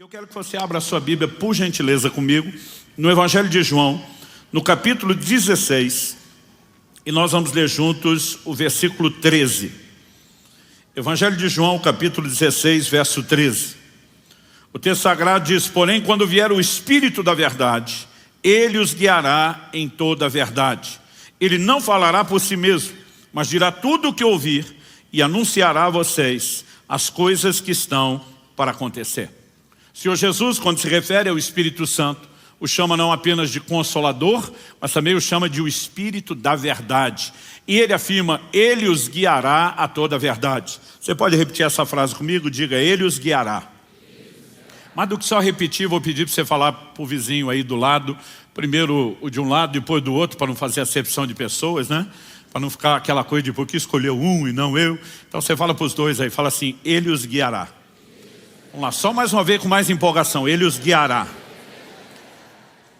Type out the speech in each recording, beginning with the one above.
Eu quero que você abra a sua Bíblia, por gentileza, comigo, no Evangelho de João, no capítulo 16, e nós vamos ler juntos o versículo 13. Evangelho de João, capítulo 16, verso 13. O texto sagrado diz: porém, quando vier o Espírito da verdade, Ele os guiará em toda a verdade. Ele não falará por si mesmo, mas dirá tudo o que ouvir e anunciará a vocês as coisas que estão para acontecer. O Senhor Jesus, quando se refere ao Espírito Santo, o chama não apenas de Consolador, mas também o chama de o Espírito da verdade. E ele afirma: Ele os guiará a toda a verdade. Você pode repetir essa frase comigo? Diga: Ele os guiará. Mas do que só repetir, vou pedir para você falar para o vizinho aí do lado, primeiro o de um lado, depois do outro, para não fazer acepção de pessoas, né? Para não ficar aquela coisa de por que escolheu um e não eu. Então você fala para os dois aí, fala assim: Ele os guiará. Vamos lá, só mais uma vez com mais empolgação: Ele os guiará.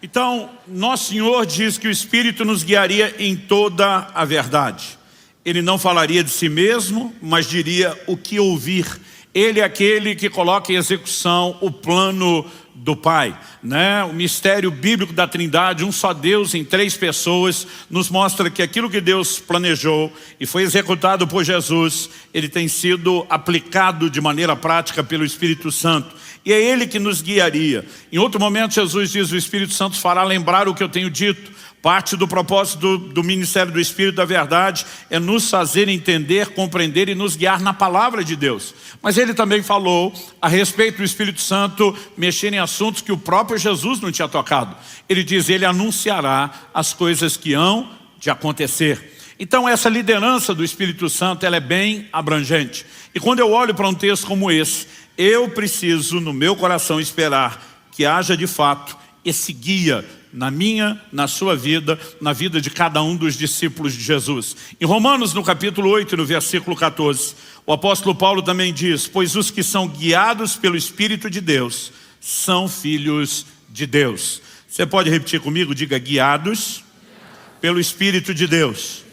Então, nosso Senhor diz que o Espírito nos guiaria em toda a verdade. Ele não falaria de si mesmo, mas diria o que ouvir. Ele é aquele que coloca em execução o plano do Pai, né? O mistério bíblico da Trindade, um só Deus em três pessoas, nos mostra que aquilo que Deus planejou e foi executado por Jesus, ele tem sido aplicado de maneira prática pelo Espírito Santo. E é Ele que nos guiaria. Em outro momento Jesus diz: o Espírito Santo fará lembrar o que eu tenho dito. Parte do propósito do ministério do Espírito da verdade é nos fazer entender, compreender e nos guiar na palavra de Deus. Mas ele também falou a respeito do Espírito Santo mexer em assuntos que o próprio Jesus não tinha tocado. Ele diz: Ele anunciará as coisas que hão de acontecer. Então essa liderança do Espírito Santo, ela é bem abrangente. E quando eu olho para um texto como esse, eu preciso no meu coração esperar que haja de fato esse guia na minha, na sua vida, na vida de cada um dos discípulos de Jesus. Em Romanos, no capítulo 8, no versículo 14, o apóstolo Paulo também diz: pois os que são guiados pelo Espírito de Deus são filhos de Deus. Você pode repetir comigo? Diga: guiados pelo Espírito de Deus.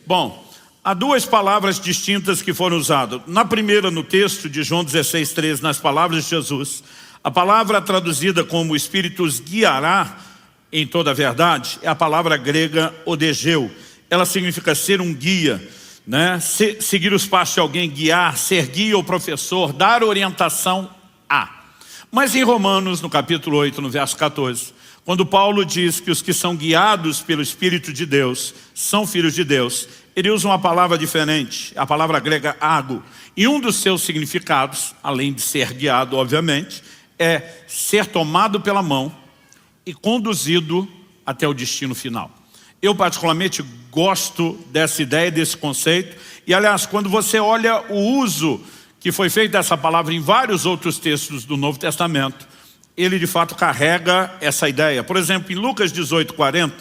Bom, há duas palavras distintas que foram usadas. Na primeira, no texto de João 16, 13, nas palavras de Jesus, a palavra traduzida como o Espírito os guiará em toda a verdade é a palavra grega odegeu. Ela significa ser um guia, né? Seguir os passos de alguém, guiar, ser guia ou professor, dar orientação a. Mas em Romanos, no capítulo 8, no verso 14, quando Paulo diz que os que são guiados pelo Espírito de Deus são filhos de Deus, ele usa uma palavra diferente, a palavra grega ago. E um dos seus significados, além de ser guiado, obviamente, é ser tomado pela mão e conduzido até o destino final. Eu particularmente gosto dessa ideia, desse conceito. E aliás, quando você olha o uso que foi feito dessa palavra em vários outros textos do Novo Testamento, ele de fato carrega essa ideia. Por exemplo, em Lucas 18, 40,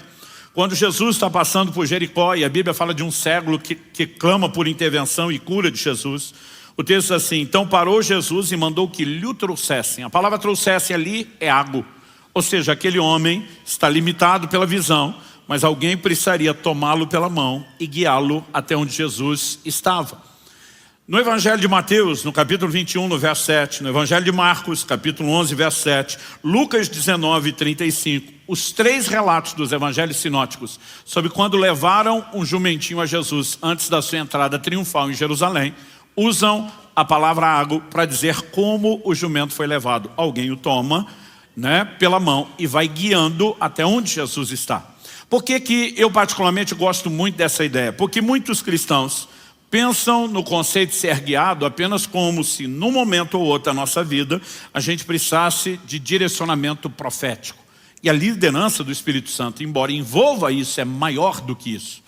quando Jesus está passando por Jericó, e a Bíblia fala de um cego que clama por intervenção e cura de Jesus, o texto diz assim: então parou Jesus e mandou que lhe trouxessem. A palavra trouxessem ali é ago. Ou seja, aquele homem está limitado pela visão, mas alguém precisaria tomá-lo pela mão e guiá-lo até onde Jesus estava. No Evangelho de Mateus, no capítulo 21, no verso 7, no Evangelho de Marcos, capítulo 11, verso 7, Lucas 19, 35, os três relatos dos evangelhos sinóticos sobre quando levaram um jumentinho a Jesus antes da sua entrada triunfal em Jerusalém, usam a palavra água para dizer como o jumento foi levado. Alguém o toma, né, pela mão e vai guiando até onde Jesus está. Por que eu particularmente gosto muito dessa ideia? Porque muitos cristãos pensam no conceito de ser guiado apenas como se num momento ou outro da nossa vida a gente precisasse de direcionamento profético. E a liderança do Espírito Santo, embora envolva isso, é maior do que isso.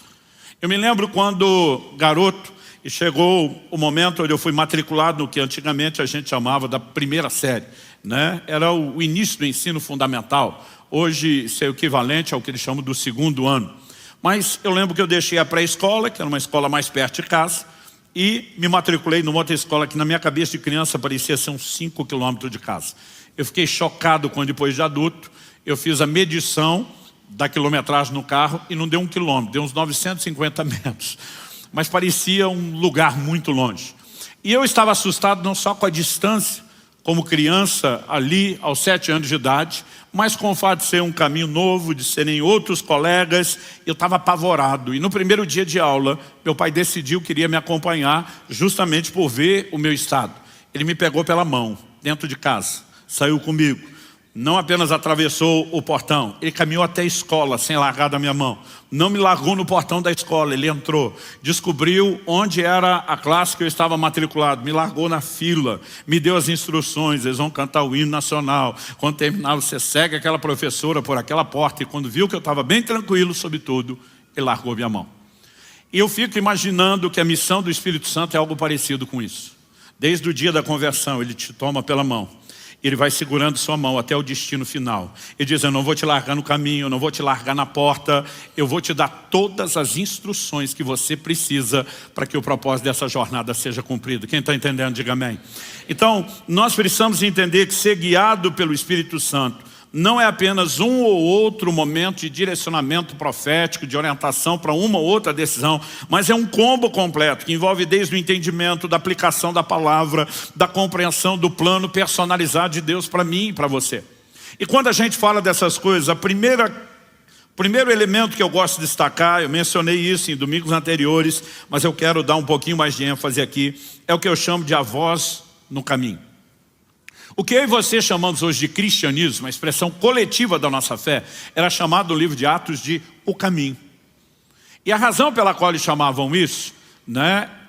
Eu me lembro quando garoto, e chegou o momento onde eu fui matriculado no que antigamente a gente chamava da primeira série, né? Era o início do ensino fundamental. Hoje isso é o equivalente ao que eles chamam do segundo ano. Mas eu lembro que eu deixei a pré-escola, que era uma escola mais perto de casa, e me matriculei numa outra escola que na minha cabeça de criança parecia ser uns 5 quilômetros de casa. Eu fiquei chocado quando depois de adulto eu fiz a medição da quilometragem no carro e não deu 1 quilômetro, deu uns 950 metros. Mas parecia um lugar muito longe. E eu estava assustado não só com a distância, como criança ali aos 7 anos de idade, mas com o fato de ser um caminho novo, de serem outros colegas, eu estava apavorado. E no primeiro dia de aula, meu pai decidiu que queria me acompanhar justamente por ver o meu estado. Ele me pegou pela mão, dentro de casa, saiu comigo. Não apenas atravessou o portão, ele caminhou até a escola sem largar da minha mão. Não me largou no portão da escola, ele entrou, descobriu onde era a classe que eu estava matriculado, me largou na fila, me deu as instruções, eles vão cantar o hino nacional. Quando terminar, você segue aquela professora por aquela porta, e quando viu que eu estava bem tranquilo sobre tudo, ele largou minha mão. E eu fico imaginando que a missão do Espírito Santo é algo parecido com isso. Desde o dia da conversão, ele te toma pela mão. Ele vai segurando sua mão até o destino final. Ele diz, eu não vou te largar no caminho, eu não vou te largar na porta, eu vou te dar todas as instruções que você precisa para que o propósito dessa jornada seja cumprido. Quem está entendendo, diga amém. Então, nós precisamos entender que ser guiado pelo Espírito Santo não é apenas um ou outro momento de direcionamento profético, de orientação para uma ou outra decisão, mas é um combo completo, que envolve desde o entendimento, da aplicação da palavra, da compreensão do plano personalizado de Deus para mim e para você. E quando a gente fala dessas coisas, o primeiro elemento que eu gosto de destacar, eu mencionei isso em domingos anteriores, mas eu quero dar um pouquinho mais de ênfase aqui, é o que eu chamo de a voz no caminho. O que eu e você chamamos hoje de cristianismo, a expressão coletiva da nossa fé, era chamado no livro de Atos de o caminho. E a razão pela qual eles chamavam isso,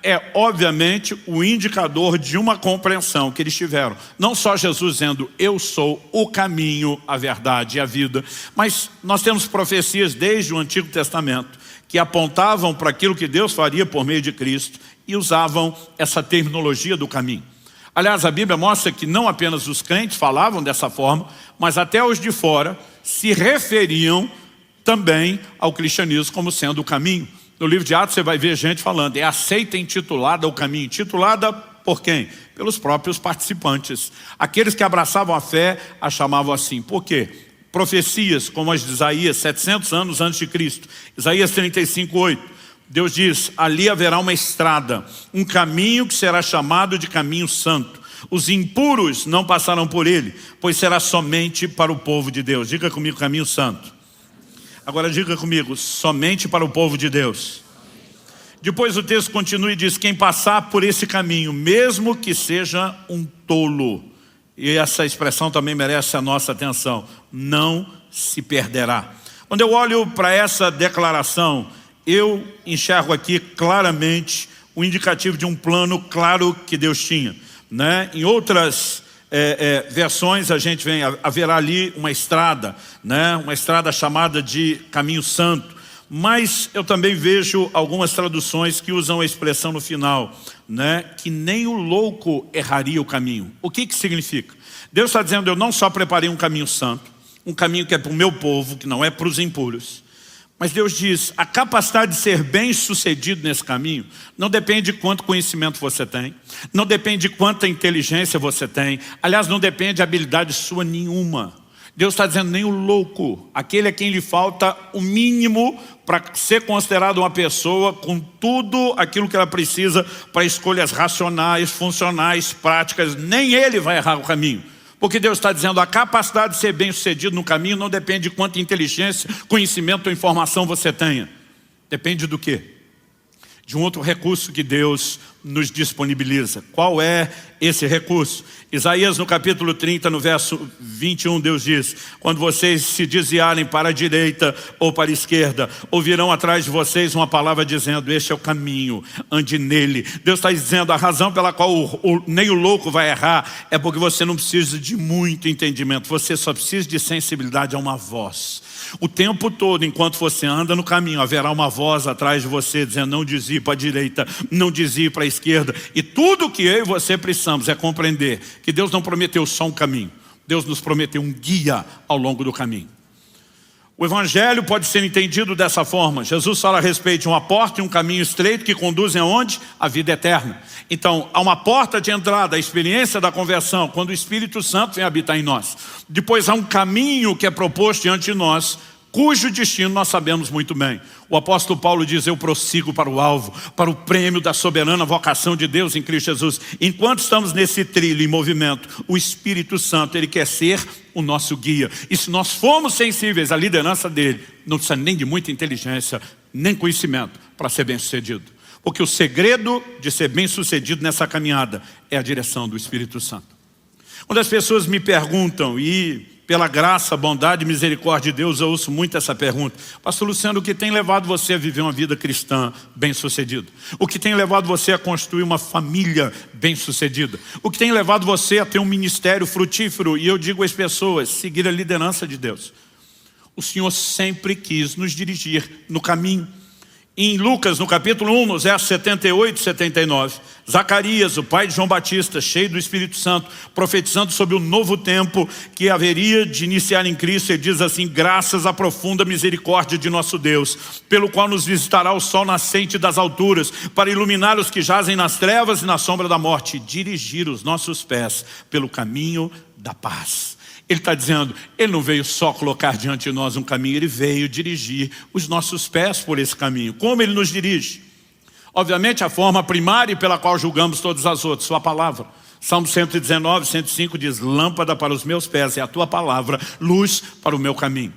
é obviamente o indicador de uma compreensão que eles tiveram. Não só Jesus dizendo, eu sou o caminho, a verdade e a vida, mas nós temos profecias desde o Antigo Testamento que apontavam para aquilo que Deus faria por meio de Cristo e usavam essa terminologia do caminho. Aliás, a Bíblia mostra que não apenas os crentes falavam dessa forma, mas até os de fora se referiam também ao cristianismo como sendo o caminho. No livro de Atos você vai ver gente falando, é a seita intitulada o caminho. Intitulada por quem? Pelos próprios participantes. Aqueles que abraçavam a fé a chamavam assim. Por quê? Profecias como as de Isaías, 700 anos antes de Cristo. Isaías 35:8. Deus diz, ali haverá uma estrada, um caminho que será chamado de caminho santo. Os impuros não passarão por ele, pois será somente para o povo de Deus. Diga comigo, caminho santo. Agora diga comigo, somente para o povo de Deus. Depois o texto continua e diz, quem passar por esse caminho, mesmo que seja um tolo, e essa expressão também merece a nossa atenção, não se perderá. Quando eu olho para essa declaração, eu enxergo aqui claramente o indicativo de um plano claro que Deus tinha. Em outras versões a gente vê, haverá ali uma estrada, uma estrada chamada de caminho santo. Mas eu também vejo algumas traduções que usam a expressão no final, que nem o louco erraria o caminho. O que significa? Deus está dizendo, eu não só preparei um caminho santo, um caminho que é para o meu povo, que não é para os impuros. Mas Deus diz, a capacidade de ser bem sucedido nesse caminho não depende de quanto conhecimento você tem, não depende de quanta inteligência você tem, aliás, não depende de habilidade sua nenhuma. Deus está dizendo, nem o louco, aquele a quem lhe falta o mínimo para ser considerado uma pessoa com tudo aquilo que ela precisa para escolhas racionais, funcionais, práticas, nem ele vai errar o caminho. Porque Deus está dizendo, a capacidade de ser bem sucedido no caminho não depende de quanta inteligência, conhecimento ou informação você tenha. Depende do quê? De um outro recurso que Deus nos disponibiliza. Qual é esse recurso? Isaías no capítulo 30, no verso 21, Deus diz, quando vocês se desviarem para a direita ou para a esquerda, ouvirão atrás de vocês uma palavra dizendo, este é o caminho, ande nele. Deus está dizendo, a razão pela qual nem o louco vai errar é porque você não precisa de muito entendimento, você só precisa de sensibilidade a uma voz. O tempo todo, enquanto você anda no caminho, haverá uma voz atrás de você dizendo, não desvie para a direita, não desvie para a esquerda. E tudo que eu e você precisamos é compreender que Deus não prometeu só um caminho. Deus nos prometeu um guia ao longo do caminho. O evangelho pode ser entendido dessa forma. Jesus fala a respeito de uma porta e um caminho estreito que conduzem aonde? A vida eterna. Então, há uma porta de entrada, a experiência da conversão, quando o Espírito Santo vem habitar em nós. Depois há um caminho que é proposto diante de nós cujo destino nós sabemos muito bem. O apóstolo Paulo diz, eu prossigo para o alvo, para o prêmio da soberana vocação de Deus em Cristo Jesus. Enquanto estamos nesse trilho em movimento, o Espírito Santo, Ele quer ser o nosso guia. E se nós formos sensíveis à liderança dEle, não precisa nem de muita inteligência, nem conhecimento para ser bem-sucedido. Porque o segredo de ser bem-sucedido nessa caminhada é a direção do Espírito Santo. Quando as pessoas me perguntam, e pela graça, bondade e misericórdia de Deus, eu ouço muito essa pergunta. Pastor Luciano, o que tem levado você a viver uma vida cristã bem-sucedida? O que tem levado você a construir uma família bem-sucedida? O que tem levado você a ter um ministério frutífero? E eu digo às pessoas, seguir a liderança de Deus. O Senhor sempre quis nos dirigir no caminho. Em Lucas, no capítulo 1, nos versos 78 e 79, Zacarias, o pai de João Batista, cheio do Espírito Santo, profetizando sobre o novo tempo que haveria de iniciar em Cristo, ele diz assim, graças à profunda misericórdia de nosso Deus, pelo qual nos visitará o sol nascente das alturas, para iluminar os que jazem nas trevas e na sombra da morte, e dirigir os nossos pés pelo caminho da paz. Ele está dizendo, Ele não veio só colocar diante de nós um caminho, Ele veio dirigir os nossos pés por esse caminho. Como Ele nos dirige? Obviamente a forma primária pela qual julgamos todas as outras, sua palavra. Salmo 119, 105 diz, lâmpada para os meus pés é a tua palavra, luz para o meu caminho.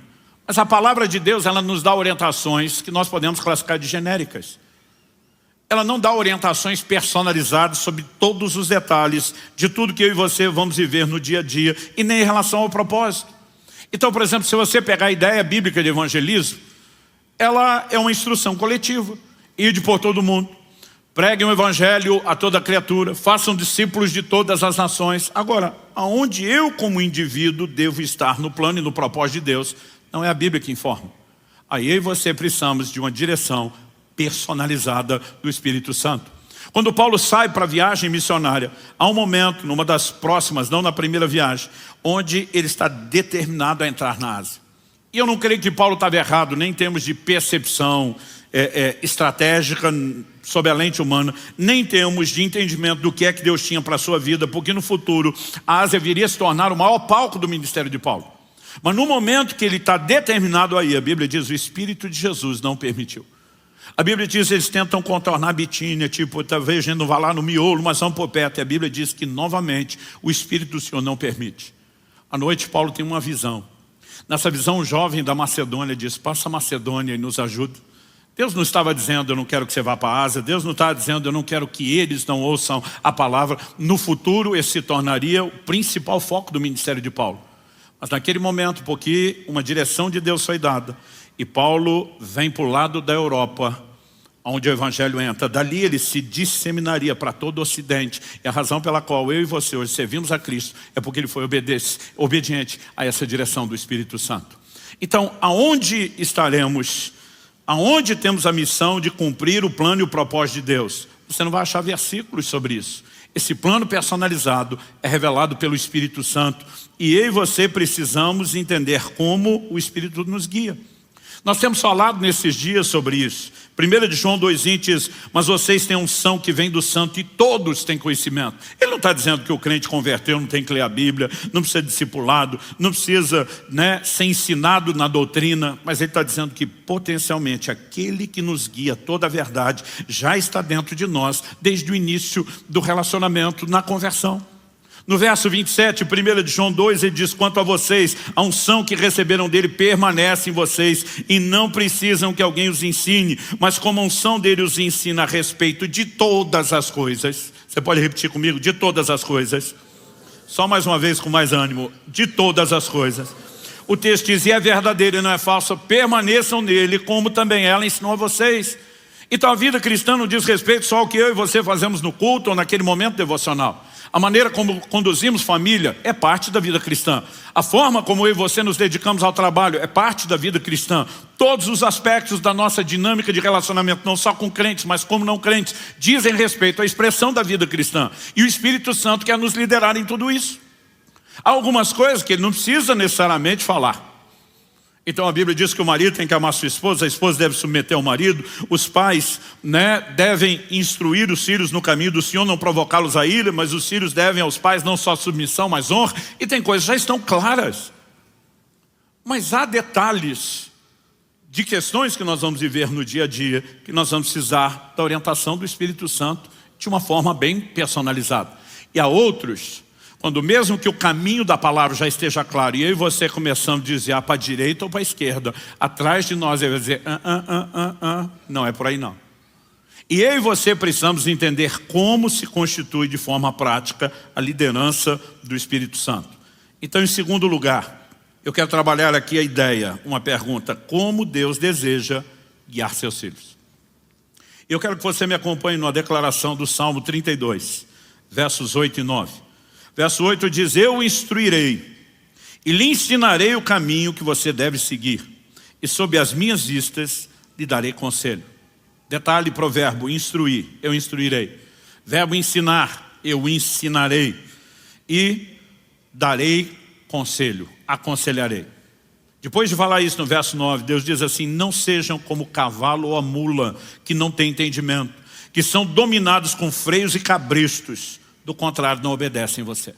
Mas a palavra de Deus, ela nos dá orientações que nós podemos classificar de genéricas. Ela não dá orientações personalizadas sobre todos os detalhes de tudo que eu e você vamos viver no dia a dia e nem em relação ao propósito. Então, por exemplo, se você pegar a ideia bíblica de evangelismo, ela é uma instrução coletiva. Ide por todo mundo, preguem o evangelho a toda criatura, façam discípulos de todas as nações. Agora, aonde eu como indivíduo devo estar no plano e no propósito de Deus, não é a Bíblia que informa. Aí eu e você precisamos de uma direção personalizada do Espírito Santo. Quando Paulo sai para a viagem missionária, há um momento, numa das próximas, não na primeira viagem, onde ele está determinado a entrar na Ásia. E eu não creio que Paulo estava errado, nem em termos de percepção estratégica sob a lente humana, nem em termos de entendimento do que é que Deus tinha para a sua vida, porque no futuro a Ásia viria a se tornar o maior palco do ministério de Paulo. Mas no momento que ele está determinado aí, a Bíblia diz, o Espírito de Jesus não permitiu. A Bíblia diz que eles tentam contornar a Bitínia, tipo, talvez a gente não vá lá no miolo, mas vamos por perto. E a Bíblia diz que novamente o Espírito do Senhor não permite. À noite Paulo tem uma visão. Nessa visão o jovem da Macedônia diz, passa a Macedônia e nos ajuda. Deus não estava dizendo, eu não quero que você vá para a Ásia. Deus não estava dizendo, eu não quero que eles não ouçam a palavra. No futuro esse se tornaria o principal foco do ministério de Paulo. Mas naquele momento, porque uma direção de Deus foi dada, e Paulo vem para o lado da Europa, onde o Evangelho entra. Dali ele se disseminaria para todo o Ocidente. E a razão pela qual eu e você hoje servimos a Cristo é porque ele foi obediente a essa direção do Espírito Santo. Então, aonde estaremos? Aonde temos a missão de cumprir o plano e o propósito de Deus? Você não vai achar versículos sobre isso. Esse plano personalizado é revelado pelo Espírito Santo. E eu e você precisamos entender como o Espírito nos guia. Nós temos falado nesses dias sobre isso. 1 de João 2,20 diz, mas vocês têm unção que vem do santo e todos têm conhecimento. Ele não está dizendo que o crente converteu, não tem que ler a Bíblia, não precisa de discipulado, não precisa ser ensinado na doutrina, mas ele está dizendo que potencialmente aquele que nos guia toda a verdade já está dentro de nós desde o início do relacionamento na conversão. No verso 27, 1 de João 2, ele diz, quanto a vocês, a unção que receberam dele permanece em vocês e não precisam que alguém os ensine, mas como a unção dele os ensina a respeito de todas as coisas. Você pode repetir comigo? De todas as coisas. Só mais uma vez com mais ânimo. De todas as coisas. O texto diz, e é verdadeiro e não é falso, permaneçam nele, como também ela ensinou a vocês. Então a vida cristã não diz respeito só ao que eu e você fazemos no culto ou naquele momento devocional. A maneira como conduzimos família é parte da vida cristã. A forma como eu e você nos dedicamos ao trabalho é parte da vida cristã. Todos os aspectos da nossa dinâmica de relacionamento, não só com crentes, mas como não crentes, dizem respeito à expressão da vida cristã. E o Espírito Santo quer nos liderar em tudo isso. Há algumas coisas que ele não precisa necessariamente falar. Então a Bíblia diz que o marido tem que amar sua esposa, a esposa deve submeter ao marido, os pais devem instruir os filhos no caminho do Senhor, não provocá-los a ira, mas os filhos devem aos pais não só submissão, mas honra, e tem coisas que já estão claras. Mas há detalhes de questões que nós vamos viver no dia a dia, que nós vamos precisar da orientação do Espírito Santo de uma forma bem personalizada. E há outros, quando mesmo que o caminho da palavra já esteja claro, e eu e você começamos a desviar para a direita ou para a esquerda, atrás de nós ele vai dizer, não é por aí não. E eu e você precisamos entender como se constitui de forma prática a liderança do Espírito Santo. Então, em segundo lugar, eu quero trabalhar aqui a ideia, uma pergunta: como Deus deseja guiar seus filhos? Eu quero que você me acompanhe numa declaração do Salmo 32, versos 8 e 9. Verso 8 diz, eu o instruirei e lhe ensinarei o caminho que você deve seguir, e sob as minhas vistas lhe darei conselho. Detalhe, provérbio, instruir, eu instruirei. Verbo ensinar, eu ensinarei. E darei conselho, aconselharei. Depois de falar isso no verso 9, Deus diz assim, não sejam como o cavalo ou a mula, que não tem entendimento, que são dominados com freios e cabrestos, do contrário, não obedecem você.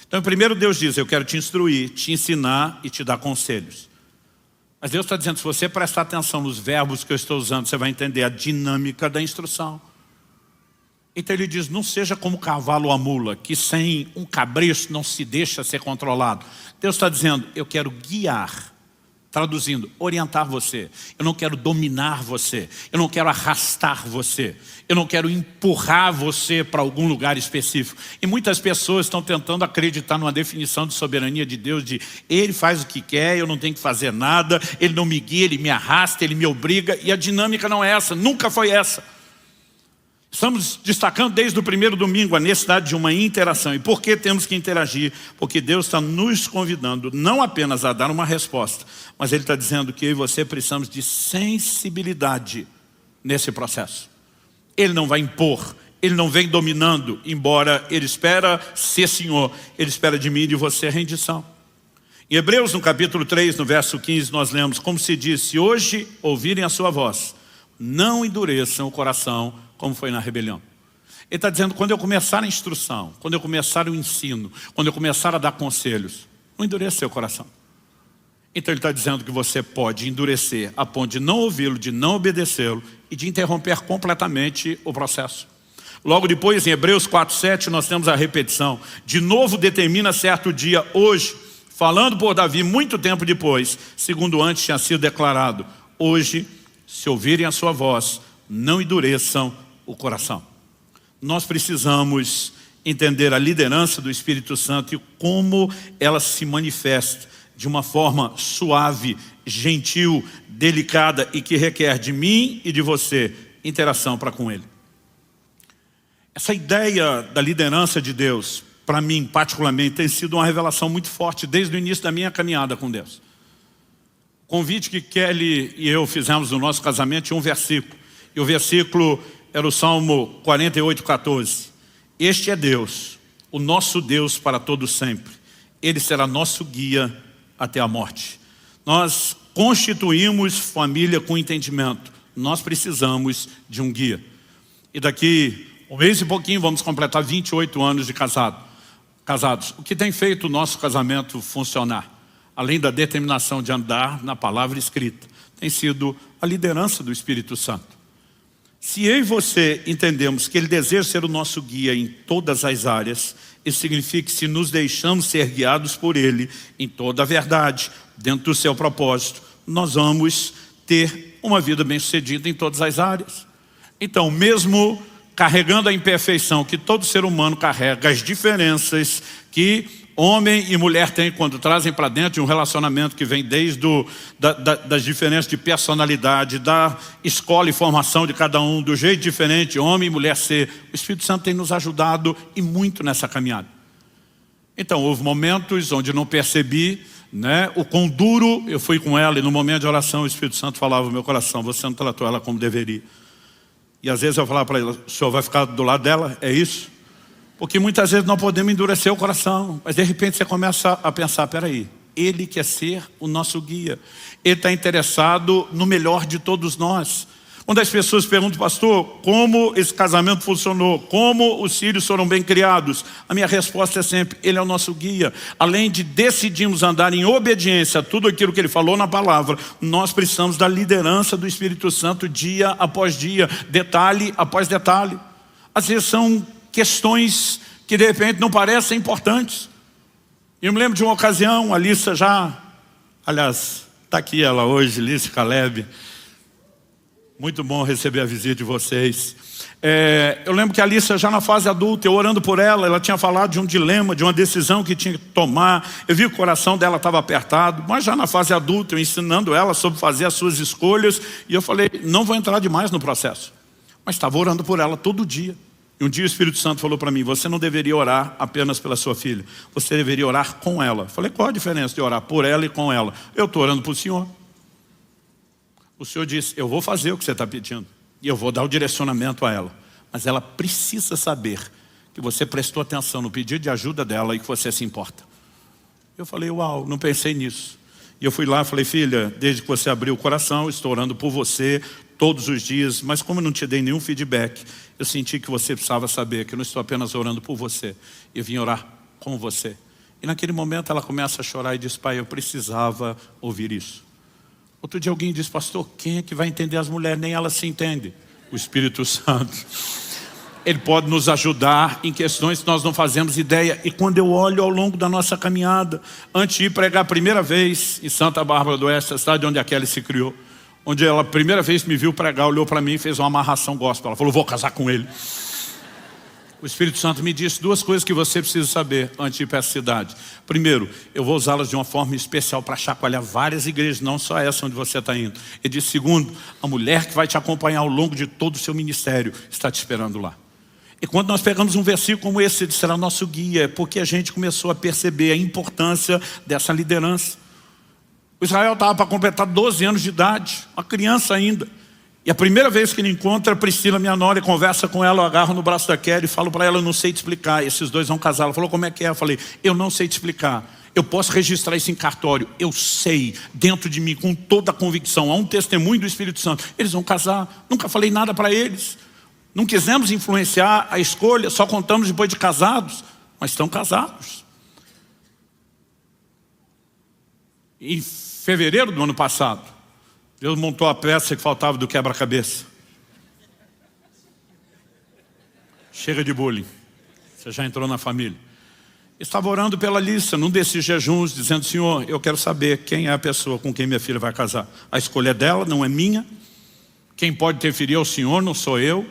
Então, primeiro Deus diz, eu quero te instruir, te ensinar e te dar conselhos. Mas Deus está dizendo, se você prestar atenção nos verbos que eu estou usando, você vai entender a dinâmica da instrução. Então ele diz, não seja como o cavalo ou a mula, que sem um cabresto não se deixa ser controlado. Deus está dizendo, eu quero guiar, traduzindo, orientar você. Eu não quero dominar você, eu não quero arrastar você, eu não quero empurrar você para algum lugar específico. E muitas pessoas estão tentando acreditar numa definição de soberania de Deus, de Ele faz o que quer, eu não tenho que fazer nada, Ele não me guia, Ele me arrasta, Ele me obriga, e a dinâmica não é essa, nunca foi essa. Estamos destacando desde o primeiro domingo a necessidade de uma interação. E por que temos que interagir? Porque Deus está nos convidando não apenas a dar uma resposta, mas Ele está dizendo que eu e você precisamos de sensibilidade nesse processo. Ele não vai impor, Ele não vem dominando, embora Ele espera ser Senhor, Ele espera de mim e de você a rendição. Em Hebreus, no capítulo 3, no verso 15, nós lemos, como se diz, se hoje ouvirem a sua voz, não endureçam o coração, como foi na rebelião. Ele está dizendo, quando eu começar a instrução, quando eu começar o ensino, quando eu começar a dar conselhos, não endureça seu coração. Então ele está dizendo que você pode endurecer a ponto de não ouvi-lo, de não obedecê-lo e de interromper completamente o processo. Logo depois, em Hebreus 4:7, nós temos a repetição. De novo determina certo dia, hoje, falando por Davi muito tempo depois, segundo antes tinha sido declarado, hoje, se ouvirem a sua voz, não endureçam o coração. Nós precisamos entender a liderança do Espírito Santo e como ela se manifesta de uma forma suave, gentil, delicada e que requer de mim e de você interação para com Ele. Essa ideia da liderança de Deus, para mim particularmente, tem sido uma revelação muito forte desde o início da minha caminhada com Deus. O convite que Kelly e eu fizemos no nosso casamento tinha um versículo. E o versículo era o Salmo 48:14. Este é Deus, o nosso Deus para todo sempre. Ele será nosso guia até a morte. Nós constituímos família com entendimento. Nós precisamos de um guia. E daqui um mês e pouquinho vamos completar 28 anos de casados. O que tem feito o nosso casamento funcionar, além da determinação de andar na palavra escrita, tem sido a liderança do Espírito Santo. Se eu e você entendemos que Ele deseja ser o nosso guia em todas as áreas, isso significa que se nos deixamos ser guiados por Ele em toda a verdade, dentro do seu propósito, nós vamos ter uma vida bem-sucedida em todas as áreas. Então, mesmo carregando a imperfeição que todo ser humano carrega, as diferenças que homem e mulher têm quando trazem para dentro de um relacionamento que vem desde das diferenças de personalidade, da escola e formação de cada um, do jeito diferente, homem e mulher ser. O Espírito Santo tem nos ajudado e muito nessa caminhada. Então, houve momentos onde não percebi, o quão duro eu fui com ela, e no momento de oração o Espírito Santo falava no meu coração, você não tratou ela como deveria. E às vezes eu falava para ela, o senhor vai ficar do lado dela? É isso? Porque muitas vezes não podemos endurecer o coração, mas de repente você começa a pensar, peraí, Ele quer ser o nosso guia. Ele está interessado no melhor de todos nós. Quando as pessoas perguntam, pastor, como esse casamento funcionou? Como os filhos foram bem criados? A minha resposta é sempre, ele é o nosso guia. Além de decidirmos andar em obediência a tudo aquilo que ele falou na palavra, nós precisamos da liderança do Espírito Santo dia após dia, detalhe após detalhe. Às vezes são questões que de repente não parecem importantes. Eu me lembro de uma ocasião, a Lissa aliás, está aqui ela hoje, Lissa Caleb. Muito bom receber a visita de vocês. Eu lembro que a Alissa, já na fase adulta, eu orando por ela, ela tinha falado de um dilema, de uma decisão que tinha que tomar. Eu vi que o coração dela estava apertado, mas já na fase adulta, eu ensinando ela sobre fazer as suas escolhas. E eu falei, não vou entrar demais no processo. Mas estava orando por ela todo dia. E um dia o Espírito Santo falou para mim, você não deveria orar apenas pela sua filha, você deveria orar com ela. Eu falei, qual a diferença de orar por ela e com ela? Eu estou orando para o Senhor. O Senhor disse, eu vou fazer o que você está pedindo. E eu vou dar o direcionamento a ela. Mas ela precisa saber que você prestou atenção no pedido de ajuda dela e que você se importa. Eu falei, uau, não pensei nisso. E eu fui lá e falei, filha, desde que você abriu o coração, estou orando por você todos os dias. Mas como eu não te dei nenhum feedback, eu senti que você precisava saber que eu não estou apenas orando por você. Eu vim orar com você. E naquele momento ela começa a chorar e diz, pai, eu precisava ouvir isso. Outro dia alguém disse, pastor, quem é que vai entender as mulheres? Nem elas se entendem. O Espírito Santo. Ele pode nos ajudar em questões que nós não fazemos ideia. E quando eu olho ao longo da nossa caminhada, antes de ir pregar a primeira vez em Santa Bárbara do Oeste, a cidade onde a Kelly se criou, onde ela a primeira vez me viu pregar, olhou para mim e fez uma amarração gospel. Ela falou, vou casar com ele. O Espírito Santo me disse duas coisas que você precisa saber antes de ir para essa cidade. Primeiro, eu vou usá-las de uma forma especial para chacoalhar várias igrejas, não só essa onde você está indo. Ele disse, segundo, a mulher que vai te acompanhar ao longo de todo o seu ministério está te esperando lá. E quando nós pegamos um versículo como esse, ele será nosso guia, porque a gente começou a perceber a importância dessa liderança. O Israel estava para completar 12 anos de idade, uma criança ainda. E a primeira vez que ele encontra a Priscila, minha nora, e conversa com ela, eu agarro no braço da Kelly e falo para ela, eu não sei te explicar, esses dois vão casar. Ela falou, como é que é? Eu falei, eu não sei te explicar. Eu posso registrar isso em cartório. Eu sei, dentro de mim, com toda a convicção, há um testemunho do Espírito Santo. Eles vão casar. Nunca falei nada para eles. Não quisemos influenciar a escolha, só contamos depois de casados. Mas estão casados. Em fevereiro do ano passado, Deus montou a peça que faltava do quebra-cabeça. Chega de bullying. Você já entrou na família. Estava orando pela Alissa, num desses jejuns, dizendo, Senhor, eu quero saber quem é a pessoa com quem minha filha vai casar. A escolha é dela, não é minha. Quem pode interferir é o Senhor, não sou eu.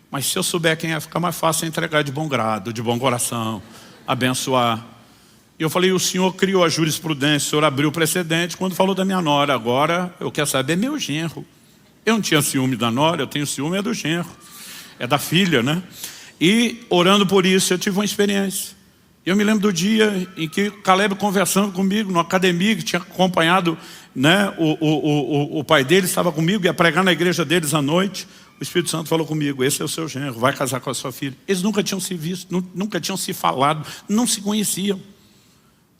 Mas se eu souber quem é, fica mais fácil entregar de bom grado, de bom coração, abençoar. E eu falei, o Senhor criou a jurisprudência, o Senhor abriu o precedente quando falou da minha nora. Agora eu quero saber meu genro. Eu não tinha ciúme da nora, eu tenho ciúme do genro. É da filha, né? E orando por isso, eu tive uma experiência. Eu me lembro do dia em que o Caleb conversando comigo, numa academia, que tinha acompanhado, né, o pai dele estava comigo, ia pregar na igreja deles à noite. O Espírito Santo falou comigo, esse é o seu genro, vai casar com a sua filha. Eles nunca tinham se visto, nunca tinham se falado, não se conheciam.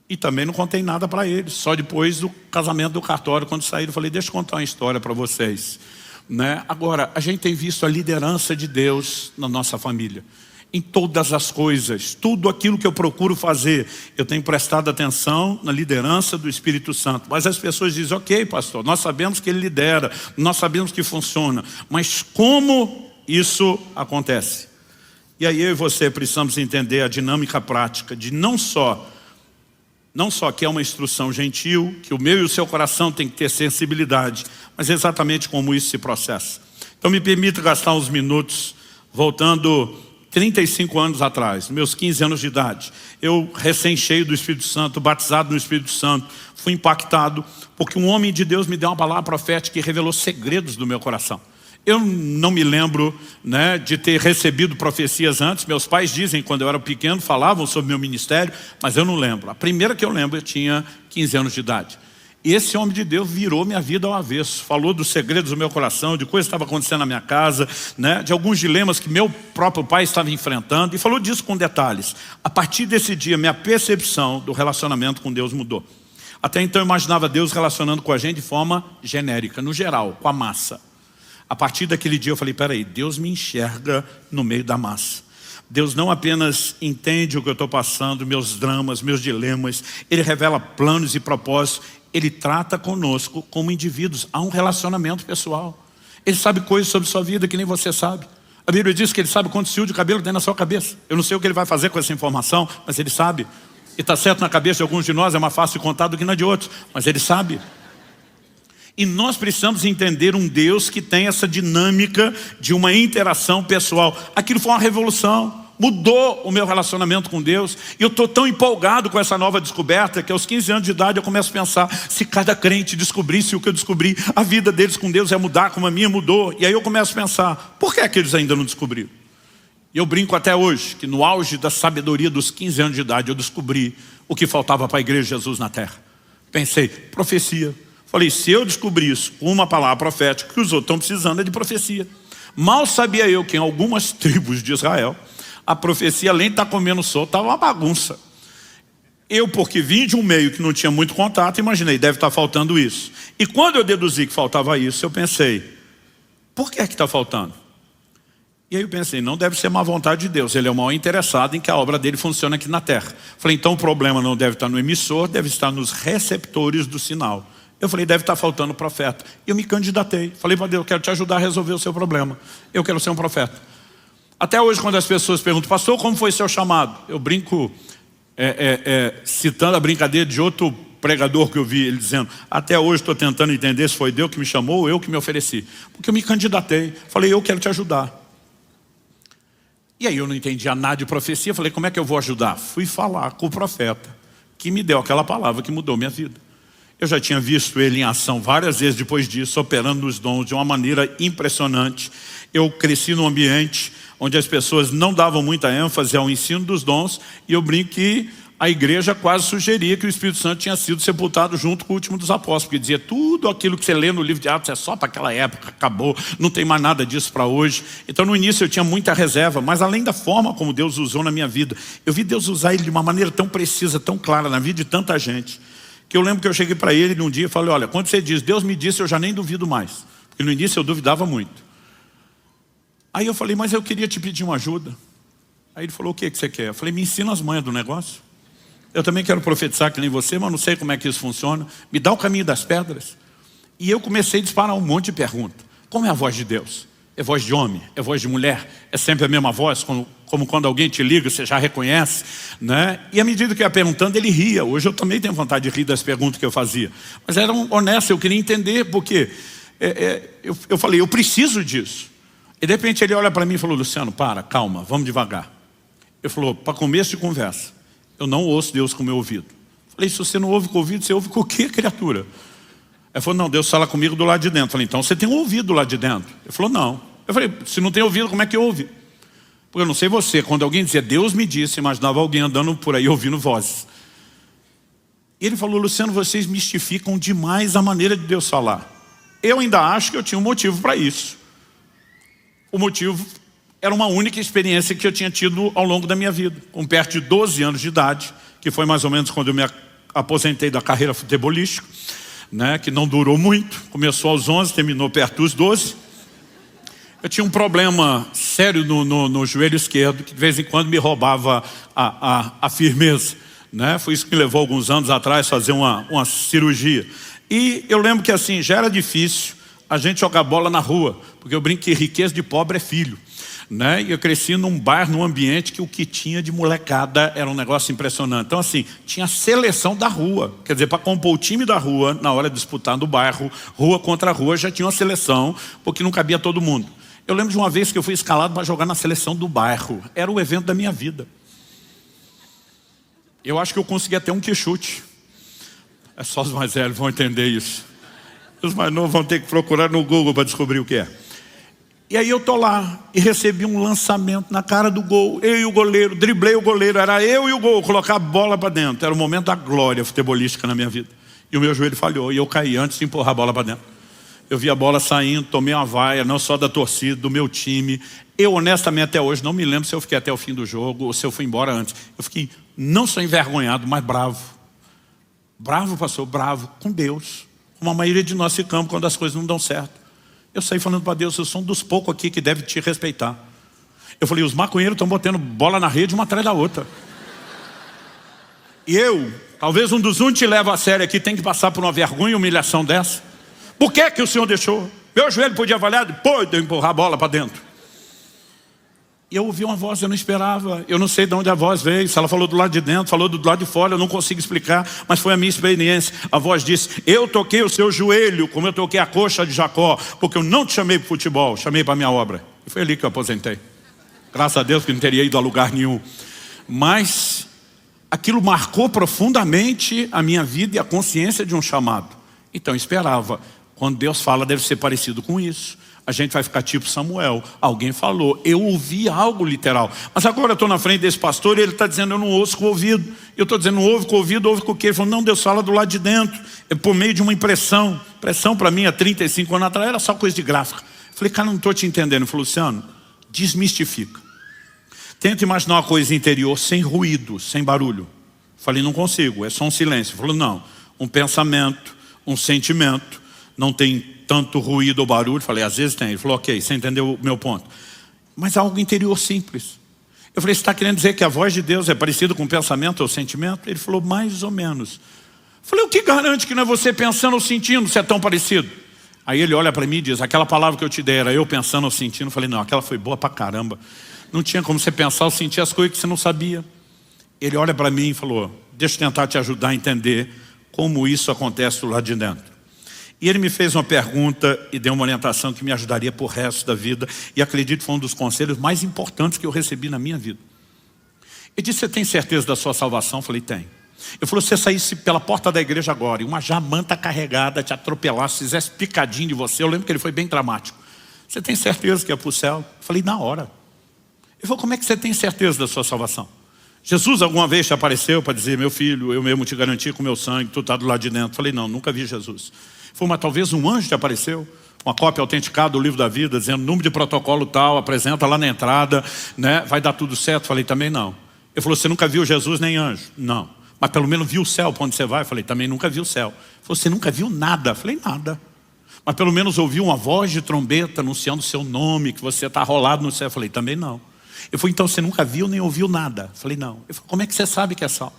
E também não contei nada para eles. Só depois do casamento do cartório, quando saíram, eu falei, deixa eu contar uma história para vocês. Né? Agora, a gente tem visto a liderança de Deus na nossa família. Em todas as coisas, tudo aquilo que eu procuro fazer, eu tenho prestado atenção na liderança do Espírito Santo. Mas as pessoas dizem, ok, pastor, nós sabemos que ele lidera, nós sabemos que funciona. Mas como isso acontece? E aí eu e você precisamos entender a dinâmica prática de não só que é uma instrução gentil, que o meu e o seu coração tem que ter sensibilidade, mas exatamente como isso se processa. Então me permita gastar uns minutos, voltando 35 anos atrás, meus 15 anos de idade. Eu, recém-cheio do Espírito Santo, batizado no Espírito Santo, fui impactado, porque um homem de Deus me deu uma palavra profética que revelou segredos do meu coração. Eu não me lembro, né, de ter recebido profecias antes. Meus pais dizem, quando eu era pequeno, falavam sobre meu ministério, mas eu não lembro. A primeira que eu lembro, eu tinha 15 anos de idade. E esse homem de Deus virou minha vida ao avesso. Falou dos segredos do meu coração, de coisas que estavam acontecendo na minha casa, né, de alguns dilemas que meu próprio pai estava enfrentando. E falou disso com detalhes. A partir desse dia, minha percepção do relacionamento com Deus mudou. Até então eu imaginava Deus relacionando com a gente de forma genérica, no geral, com a massa. A partir daquele dia eu falei, peraí, Deus me enxerga no meio da massa. Deus não apenas entende o que eu estou passando, meus dramas, meus dilemas. Ele revela planos e propósitos. Ele trata conosco como indivíduos. Há um relacionamento pessoal. Ele sabe coisas sobre sua vida que nem você sabe. A Bíblia diz que Ele sabe quantos fios de cabelo tem na sua cabeça. Eu não sei o que Ele vai fazer com essa informação, mas Ele sabe. E está certo, na cabeça de alguns de nós é mais fácil de contar do que na de outros, mas Ele sabe. E nós precisamos entender um Deus que tem essa dinâmica de uma interação pessoal. Aquilo foi uma revolução, mudou o meu relacionamento com Deus. E eu estou tão empolgado com essa nova descoberta que aos 15 anos de idade eu começo a pensar, se cada crente descobrisse o que eu descobri, a vida deles com Deus ia mudar como a minha mudou. E aí eu começo a pensar, por que é que eles ainda não descobriram? E eu brinco até hoje, que no auge da sabedoria dos 15 anos de idade eu descobri o que faltava para a igreja de Jesus na terra. Pensei, profecia. Falei, se eu descobrir isso com uma palavra profética, que os outros estão precisando é de profecia. Mal sabia eu que em algumas tribos de Israel, a profecia, além de estar comendo solto, estava uma bagunça. Eu, porque vim de um meio que não tinha muito contato, imaginei, deve estar faltando isso. E quando eu deduzi que faltava isso, eu pensei, por que é que está faltando? E aí eu pensei, não deve ser má vontade de Deus, Ele é o maior interessado em que a obra dele funcione aqui na terra. Falei, então o problema não deve estar no emissor, deve estar nos receptores do sinal. Eu falei, deve estar faltando profeta. E eu me candidatei. Falei para Deus, eu quero te ajudar a resolver o seu problema. Eu quero ser um profeta. Até hoje, quando as pessoas perguntam, pastor, como foi seu chamado? Eu brinco, citando a brincadeira de outro pregador que eu vi, ele dizendo, até hoje estou tentando entender se foi Deus que me chamou ou eu que me ofereci. Porque eu me candidatei. Falei, eu quero te ajudar. E aí eu não entendia nada de profecia. Falei, como é que eu vou ajudar? Fui falar com o profeta, que me deu aquela palavra que mudou minha vida. Eu já tinha visto ele em ação várias vezes depois disso, operando nos dons de uma maneira impressionante. Eu cresci num ambiente onde as pessoas não davam muita ênfase ao ensino dos dons, e eu brinco que a igreja quase sugeria que o Espírito Santo tinha sido sepultado junto com o último dos apóstolos, porque dizia, tudo aquilo que você lê no livro de Atos é só para aquela época, acabou, não tem mais nada disso para hoje. Então no início eu tinha muita reserva, mas além da forma como Deus usou na minha vida, eu vi Deus usar ele de uma maneira tão precisa, tão clara na vida de tanta gente, que eu lembro que eu cheguei para ele num dia e falei, olha, quando você diz, Deus me disse, eu já nem duvido mais. Porque no início eu duvidava muito. Aí eu falei, mas eu queria te pedir uma ajuda. Aí ele falou, o que você quer? Eu falei, me ensina as manhas do negócio. Eu também quero profetizar que nem você, mas não sei como é que isso funciona. Me dá o caminho das pedras. E eu comecei a disparar um monte de perguntas. Como é a voz de Deus? É voz de homem? É voz de mulher? É sempre a mesma voz? Como quando alguém te liga, você já reconhece, né? E à medida que eu ia perguntando, ele ria. Hoje eu também tenho vontade de rir das perguntas que eu fazia. Mas era honesto, eu queria entender, porque eu falei, eu preciso disso. E de repente ele olha para mim e falou, Luciano, calma, vamos devagar. Ele falou, para começo de conversa, eu não ouço Deus com o meu ouvido. Eu falei, se você não ouve com o ouvido, você ouve com o quê, criatura? Ele falou, não, Deus fala comigo do lado de dentro. Eu falei, então você tem um ouvido do lado de dentro? Ele falou, não. Eu falei, se não tem ouvido, como é que ouve? Porque eu não sei você, quando alguém dizia, Deus me disse, imaginava alguém andando por aí ouvindo vozes. E ele falou, Luciano, vocês mistificam demais a maneira de Deus falar. Eu ainda acho que eu tinha um motivo para isso. O motivo era uma única experiência que eu tinha tido ao longo da minha vida. Com perto de 12 anos de idade, que foi mais ou menos quando eu me aposentei da carreira futebolística, né, que não durou muito, começou aos 11, terminou perto dos 12. Eu tinha um problema sério no joelho esquerdo, que de vez em quando me roubava a firmeza, né? Foi isso que me levou alguns anos atrás a fazer uma cirurgia. E eu lembro que assim, já era difícil a gente jogar bola na rua, porque eu brinco que riqueza de pobre é filho, né? E eu cresci num bairro, num ambiente que o que tinha de molecada era um negócio impressionante. Então assim, tinha seleção da rua, quer dizer, para compor o time da rua, na hora de disputar no bairro, rua contra rua, já tinha uma seleção, porque não cabia todo mundo. Eu lembro de uma vez que eu fui escalado para jogar na seleção do bairro, era o evento da minha vida. Eu acho que eu consegui até um quichute. É só os mais velhos vão entender isso. Os mais novos vão ter que procurar no Google para descobrir o que é. E aí eu tô lá e recebi um lançamento na cara do gol. Eu e o goleiro, driblei o goleiro, era eu e o gol, colocar a bola para dentro. Era o momento da glória futebolística na minha vida. E o meu joelho falhou e eu caí antes de empurrar a bola para dentro. Eu vi a bola saindo, tomei uma vaia, não só da torcida, do meu time. Eu honestamente até hoje não me lembro se eu fiquei até o fim do jogo ou se eu fui embora antes. Eu fiquei não só envergonhado, mas bravo. Bravo, pastor, bravo com Deus. Como a maioria de nós ficamos quando as coisas não dão certo. Eu saí falando para Deus, eu sou um dos poucos aqui que deve te respeitar. Eu falei, os maconheiros estão botando bola na rede uma atrás da outra. E eu, talvez um dos únicos que leva a sério aqui, tem que passar por uma vergonha e humilhação dessa. Por que que o Senhor deixou? Meu joelho podia avaliar, depois de eu empurrar a bola para dentro. E eu ouvi uma voz, eu não esperava, eu não sei de onde a voz veio, se ela falou do lado de dentro, falou do lado de fora, eu não consigo explicar, mas foi a minha experiência. A voz disse, eu toquei o seu joelho, como eu toquei a coxa de Jacó, porque eu não te chamei para o futebol, chamei para a minha obra. E foi ali que eu aposentei. Graças a Deus que não teria ido a lugar nenhum. Mas aquilo marcou profundamente a minha vida e a consciência de um chamado. Então eu esperava, quando Deus fala deve ser parecido com isso. A gente vai ficar tipo Samuel, alguém falou, eu ouvi algo literal. Mas agora eu estou na frente desse pastor e ele está dizendo, eu não ouço com o ouvido. Eu estou dizendo, não ouve com o ouvido, ouve com o quê? Ele falou, não, Deus fala do lado de dentro. É por meio de uma impressão. Impressão para mim há 35 anos atrás era só coisa de gráfica. Eu falei, cara, não estou te entendendo. Ele falou, Luciano, desmistifica. Tenta imaginar uma coisa interior sem ruído, sem barulho. Eu falei, não consigo, é só um silêncio. Ele falou, não, um pensamento, um sentimento, não tem tanto ruído ou barulho. Falei, às vezes tem. Ele falou, ok, você entendeu o meu ponto. Mas algo interior simples. Eu falei, você está querendo dizer que a voz de Deus é parecida com o pensamento ou sentimento? Ele falou, mais ou menos. Eu falei, o que garante que não é você pensando ou sentindo se é tão parecido? Aí ele olha para mim e diz, aquela palavra que eu te dei era eu pensando ou sentindo? Eu falei, não, aquela foi boa pra caramba. Não tinha como você pensar ou sentir as coisas que você não sabia. Ele olha para mim e falou, deixa eu tentar te ajudar a entender como isso acontece do lado de dentro. E ele me fez uma pergunta e deu uma orientação que me ajudaria por resto da vida. E acredito que foi um dos conselhos mais importantes que eu recebi na minha vida. Ele disse, você tem certeza da sua salvação? Eu falei, tenho. Ele falou, se você saísse pela porta da igreja agora e uma jamanta carregada te atropelasse, fizesse picadinho de você, eu lembro que ele foi bem dramático. Você tem certeza que ia para o céu? Eu falei, na hora. Ele falou, como é que você tem certeza da sua salvação? Jesus alguma vez te apareceu para dizer, meu filho, eu mesmo te garanti com meu sangue, tu está do lado de dentro. Eu falei, não, nunca vi Jesus. Foi, mas talvez um anjo te apareceu, uma cópia autenticada do livro da vida, dizendo número de protocolo tal, apresenta lá na entrada, né? Vai dar tudo certo. Falei, também não. Ele falou, você nunca viu Jesus nem anjo? Não. Mas pelo menos viu o céu para onde você vai? Falei, também nunca vi o céu. Ele falou, você nunca viu nada? Falei, nada. Mas pelo menos ouviu uma voz de trombeta anunciando o seu nome, que você está rolado no céu? Falei, também não. Ele falou, então você nunca viu nem ouviu nada? Falei, não. Ele falou, como é que você sabe que é salvo?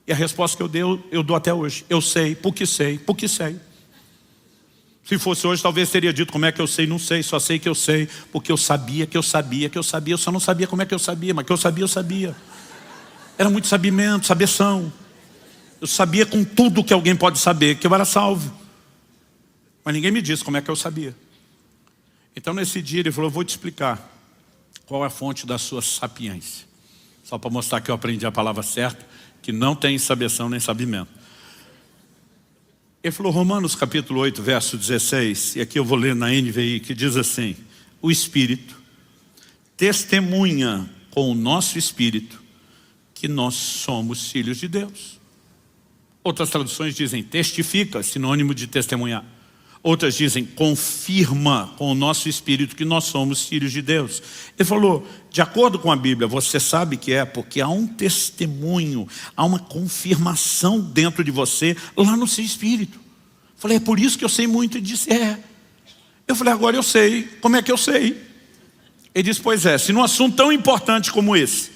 E a resposta que eu dou até hoje. Eu sei, porque sei, porque sei. Se fosse hoje, talvez teria dito como é que eu sei, não sei, só sei que eu sei, porque eu sabia que eu sabia que eu sabia, eu só não sabia como é que eu sabia, mas que eu sabia. Era muito sabimento, sabeção. Eu sabia com tudo que alguém pode saber, que eu era salvo. Mas ninguém me disse como é que eu sabia. Então nesse dia ele falou, eu vou te explicar qual é a fonte da sua sapiência. Só para mostrar que eu aprendi a palavra certa, que não tem sabeção nem sabimento. Ele falou, Romanos capítulo 8, verso 16, e aqui eu vou ler na NVI, que diz assim, o Espírito testemunha com o nosso Espírito que nós somos filhos de Deus. Outras traduções dizem, testifica, sinônimo de testemunhar. Outras dizem, confirma com o nosso Espírito que nós somos filhos de Deus. Ele falou, de acordo com a Bíblia, você sabe que é porque há um testemunho, há uma confirmação dentro de você, lá no seu Espírito. Eu falei, é por isso que eu sei muito. Ele disse, é. Eu falei, agora eu sei. Como é que eu sei? Ele disse, pois é, se num assunto tão importante como esse,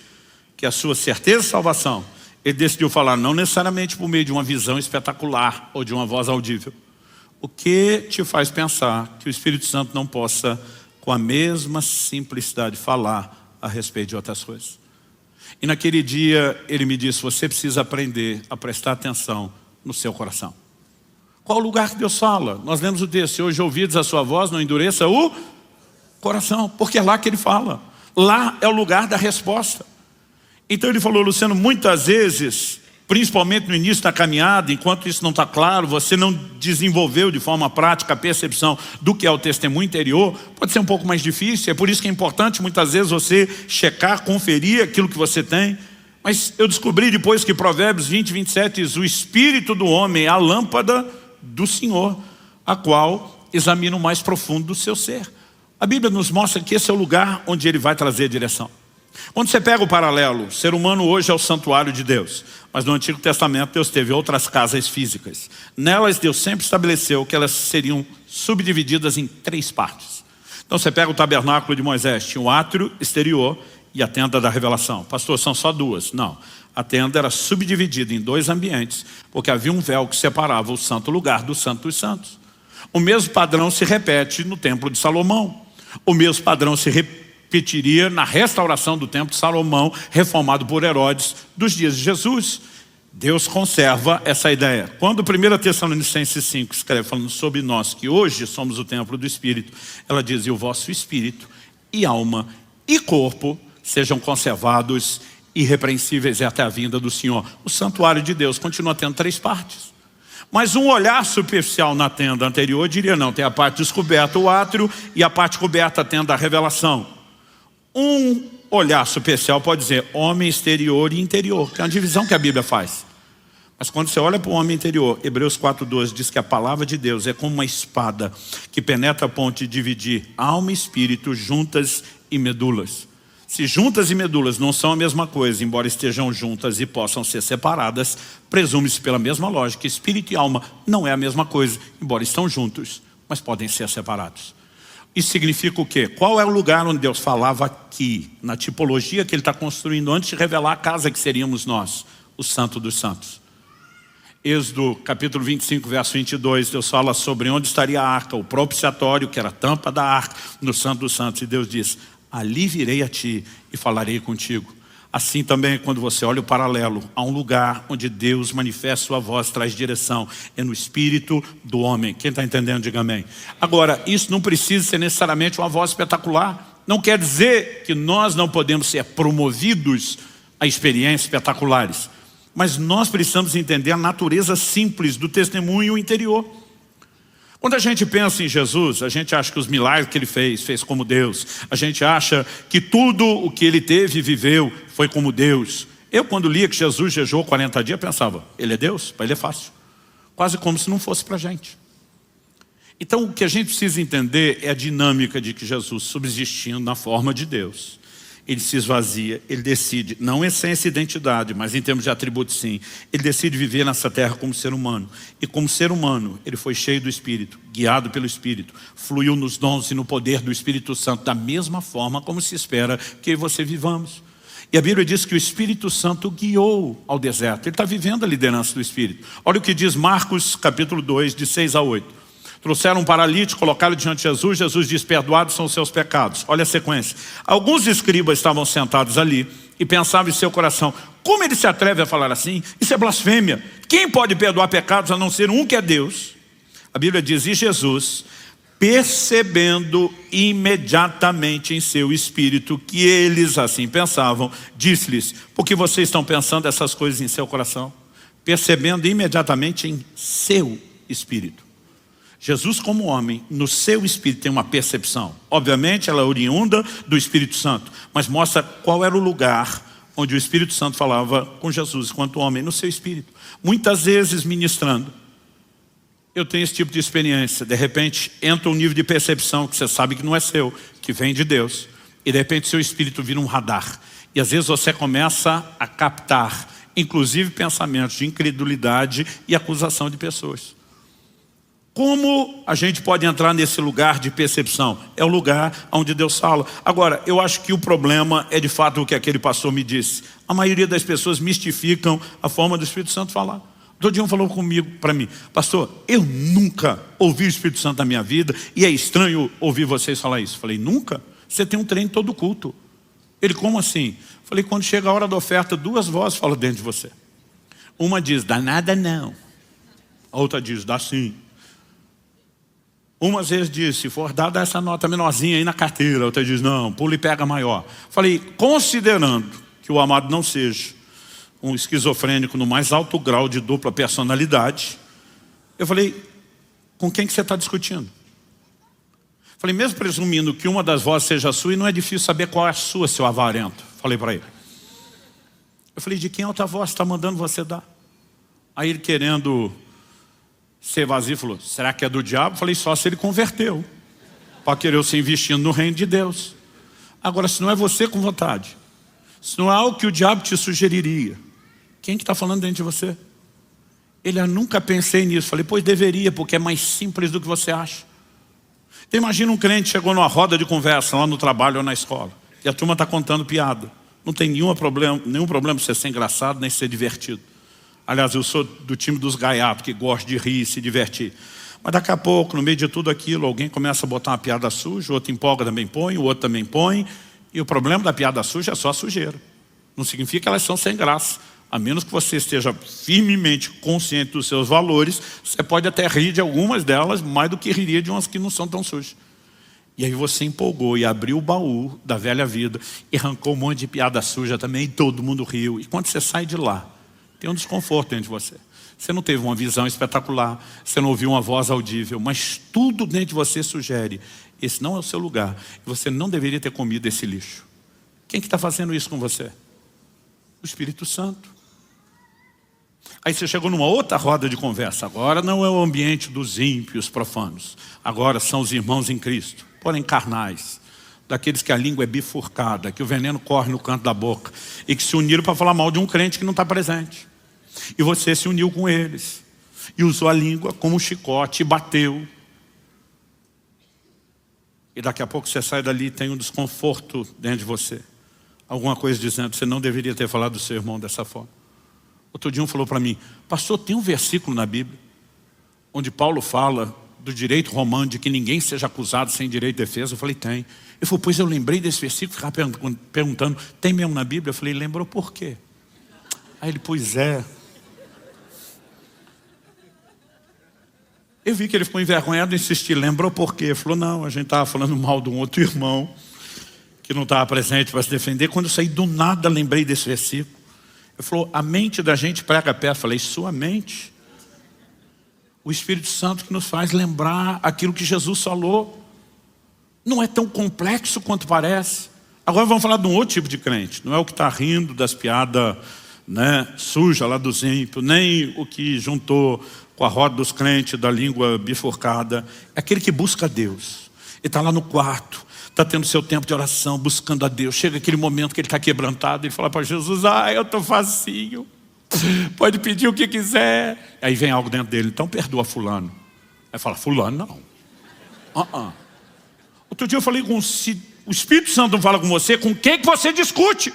que é a sua certeza de salvação, ele decidiu falar, não necessariamente por meio de uma visão espetacular ou de uma voz audível. O que te faz pensar que o Espírito Santo não possa, com a mesma simplicidade, falar a respeito de outras coisas? E naquele dia ele me disse, você precisa aprender a prestar atenção no seu coração. Qual o lugar que Deus fala? Nós lemos o texto, se hoje ouvides a sua voz, não endureça o coração, porque é lá que ele fala. Lá é o lugar da resposta. Então ele falou, Luciano, muitas vezes, principalmente no início da caminhada, enquanto isso não está claro, você não desenvolveu de forma prática a percepção do que é o testemunho interior, pode ser um pouco mais difícil, é por isso que é importante muitas vezes você checar, conferir aquilo que você tem. Mas eu descobri depois que Provérbios 20, 27 diz, o espírito do homem é a lâmpada do Senhor, a qual examina o mais profundo do seu ser. A Bíblia nos mostra que esse é o lugar onde ele vai trazer a direção. Quando você pega o paralelo, o ser humano hoje é o santuário de Deus. Mas no Antigo Testamento Deus teve outras casas físicas. Nelas Deus sempre estabeleceu que elas seriam subdivididas em 3 partes. Então você pega o tabernáculo de Moisés, tinha o átrio exterior e a tenda da revelação. Pastor, são só 2. Não, a tenda era subdividida em 2 ambientes, porque havia um véu que separava o santo lugar do santo dos santos. O mesmo padrão se repete no templo de Salomão. O mesmo padrão se repetiria na restauração do templo de Salomão, reformado por Herodes, dos dias de Jesus. Deus conserva essa ideia. Quando 1 Tessalonicenses 5 escreve falando sobre nós, que hoje somos o templo do Espírito, ela diz: e o vosso espírito, e alma, e corpo sejam conservados irrepreensíveis até a vinda do Senhor. O santuário de Deus continua tendo 3 partes. Mas um olhar superficial na tenda anterior diria: não, tem a parte descoberta, o átrio, e a parte coberta, a tenda da revelação. Um olhar superficial pode dizer homem exterior e interior, que é uma divisão que a Bíblia faz. Mas quando você olha para o homem interior, Hebreus 4:12 diz que a palavra de Deus é como uma espada que penetra a ponto de dividir alma e espírito, juntas e medulas. Se juntas e medulas não são a mesma coisa, embora estejam juntas e possam ser separadas, presume-se pela mesma lógica, espírito e alma não é a mesma coisa, embora estão juntos, mas podem ser separados. Isso significa o quê? Qual é o lugar onde Deus falava aqui, na tipologia que Ele está construindo antes de revelar a casa que seríamos nós, o Santo dos Santos? Êxodo capítulo 25, verso 22, Deus fala sobre onde estaria a arca, o propiciatório, que era a tampa da arca, no Santo dos Santos. E Deus diz: ali virei a ti e falarei contigo. Assim também, quando você olha o paralelo, há um lugar onde Deus manifesta sua voz, traz direção, é no espírito do homem. Quem está entendendo, diga amém. Agora, isso não precisa ser necessariamente uma voz espetacular. Não quer dizer que nós não podemos ser promovidos a experiências espetaculares. Mas nós precisamos entender a natureza simples do testemunho interior. Quando a gente pensa em Jesus, a gente acha que os milagres que Ele fez como Deus. A gente acha que tudo o que Ele teve e viveu foi como Deus. Eu, quando lia que Jesus jejuou 40 dias, pensava: Ele é Deus? Para Ele é fácil. Quase como se não fosse para a gente. Então o que a gente precisa entender é a dinâmica de que Jesus, subsistindo na forma de Deus, Ele se esvazia, Ele decide, não em essência e identidade, mas em termos de atributos sim. Ele decide viver nessa terra como ser humano. E como ser humano, Ele foi cheio do Espírito, guiado pelo Espírito, fluiu nos dons e no poder do Espírito Santo, da mesma forma como se espera que eu e você vivamos. E a Bíblia diz que o Espírito Santo guiou ao deserto. Ele está vivendo a liderança do Espírito. Olha o que diz Marcos capítulo 2, de 6 a 8. Trouxeram um paralítico, colocaram diante de Jesus. Jesus diz: perdoados são os seus pecados. Olha a sequência. Alguns escribas estavam sentados ali e pensavam em seu coração: como ele se atreve a falar assim? Isso é blasfêmia. Quem pode perdoar pecados a não ser um que é Deus? A Bíblia diz: e Jesus, percebendo imediatamente em seu espírito que eles assim pensavam, disse-lhes: por que vocês estão pensando essas coisas em seu coração? Percebendo imediatamente em seu espírito. Jesus, como homem, no seu espírito tem uma percepção. Obviamente ela é oriunda do Espírito Santo, mas mostra qual era o lugar onde o Espírito Santo falava com Jesus enquanto homem, no seu espírito. Muitas vezes ministrando, eu tenho esse tipo de experiência. De repente entra um nível de percepção que você sabe que não é seu, que vem de Deus, e de repente seu espírito vira um radar. E às vezes você começa a captar, inclusive pensamentos de incredulidade e acusação de pessoas. Como a gente pode entrar nesse lugar de percepção? É o lugar onde Deus fala. Agora, eu acho que o problema é de fato o que aquele pastor me disse. A maioria das pessoas mistificam a forma do Espírito Santo falar. Outro dia um falou comigo, para mim: pastor, eu nunca ouvi o Espírito Santo na minha vida e é estranho ouvir vocês falar isso. Falei: nunca? Você tem um trem todo culto. Ele: como assim? Falei: quando chega a hora da oferta, 2 vozes falam dentro de você. Uma diz: dá nada não. A outra diz: dá sim. Umas vezes diz: se for dar, dá essa nota menorzinha aí na carteira. Outra diz: não, pula e pega maior. Falei: considerando que o amado não seja um esquizofrênico no mais alto grau de dupla personalidade, eu falei: com quem que você está discutindo? Falei: mesmo presumindo que uma das vozes seja a sua, e não é difícil saber qual é a sua, seu avarento. Falei para ele. Eu falei: de quem a outra voz está mandando você dar? Aí ele, querendo ser vazio, falou: será que é do diabo? Falei: só se ele converteu para querer se investindo no reino de Deus. Agora, se não é você com vontade, Isso não é algo que o diabo te sugeriria. Quem que está falando dentro de você? Eu nunca pensei nisso. Falei, pois deveria, porque é mais simples do que você acha. Então, imagina um crente chegou numa roda de conversa lá no trabalho ou na escola. E a turma está contando piada. Não tem nenhum problema você ser engraçado, nem ser divertido. Aliás, eu sou do time dos gaiatos, que gosta de rir e se divertir. Mas daqui a pouco, no meio de tudo aquilo, alguém começa a botar uma piada suja, o outro empolga, também põe, o outro também põe. E o problema da piada suja é só a sujeira. Não significa que elas são sem graça. A menos que você esteja firmemente consciente dos seus valores, você pode até rir de algumas delas, mais do que riria de umas que não são tão sujas. E aí você empolgou e abriu o baú da velha vida e arrancou um monte de piada suja também, e todo mundo riu. E quando você sai de lá, tem um desconforto dentro de você. Você não teve uma visão espetacular, você não ouviu uma voz audível, mas tudo dentro de você sugere, esse não é o seu lugar, e você não deveria ter comido esse lixo. Quem que está fazendo isso com você? O Espírito Santo. Aí você chegou numa outra roda de conversa. Agora não é o ambiente dos ímpios profanos. Agora são os irmãos em Cristo, porém carnais. Daqueles que a língua é bifurcada, que o veneno corre no canto da boca. E que se uniram para falar mal de um crente que não está presente. E você se uniu com eles. E usou a língua como um chicote e bateu. E daqui a pouco você sai dali e tem um desconforto dentro de você. Alguma coisa dizendo, você não deveria ter falado do seu irmão dessa forma. Outro dia um falou para mim, pastor, tem um versículo na Bíblia onde Paulo fala do direito romano de que ninguém seja acusado sem direito de defesa. Eu falei, tem. Ele falou, pois eu lembrei desse versículo, ficava perguntando, tem mesmo na Bíblia? Eu falei, lembrou por quê? Aí ele, pois é. Eu vi que ele ficou envergonhado e insistir, lembrou por quê? Ele falou, não, a gente estava falando mal de um outro irmão que não estava presente para se defender. Quando eu saí do nada, lembrei desse versículo. Ele falou, a mente da gente prega perto. Eu falei, sua mente? O Espírito Santo que nos faz lembrar aquilo que Jesus falou. Não é tão complexo quanto parece. Agora vamos falar de um outro tipo de crente. Não é o que está rindo das piadas, né, sujas lá dos ímpios, nem o que juntou com a roda dos crentes da língua bifurcada. É aquele que busca Deus. Ele está lá no quarto, está tendo seu tempo de oração, buscando a Deus. Chega aquele momento que ele está quebrantado, ele fala para Jesus, eu estou facinho, pode pedir o que quiser. Aí vem algo dentro dele, então perdoa fulano. Aí fala, fulano não. Outro dia eu falei, se o Espírito Santo não fala com você, com quem que você discute?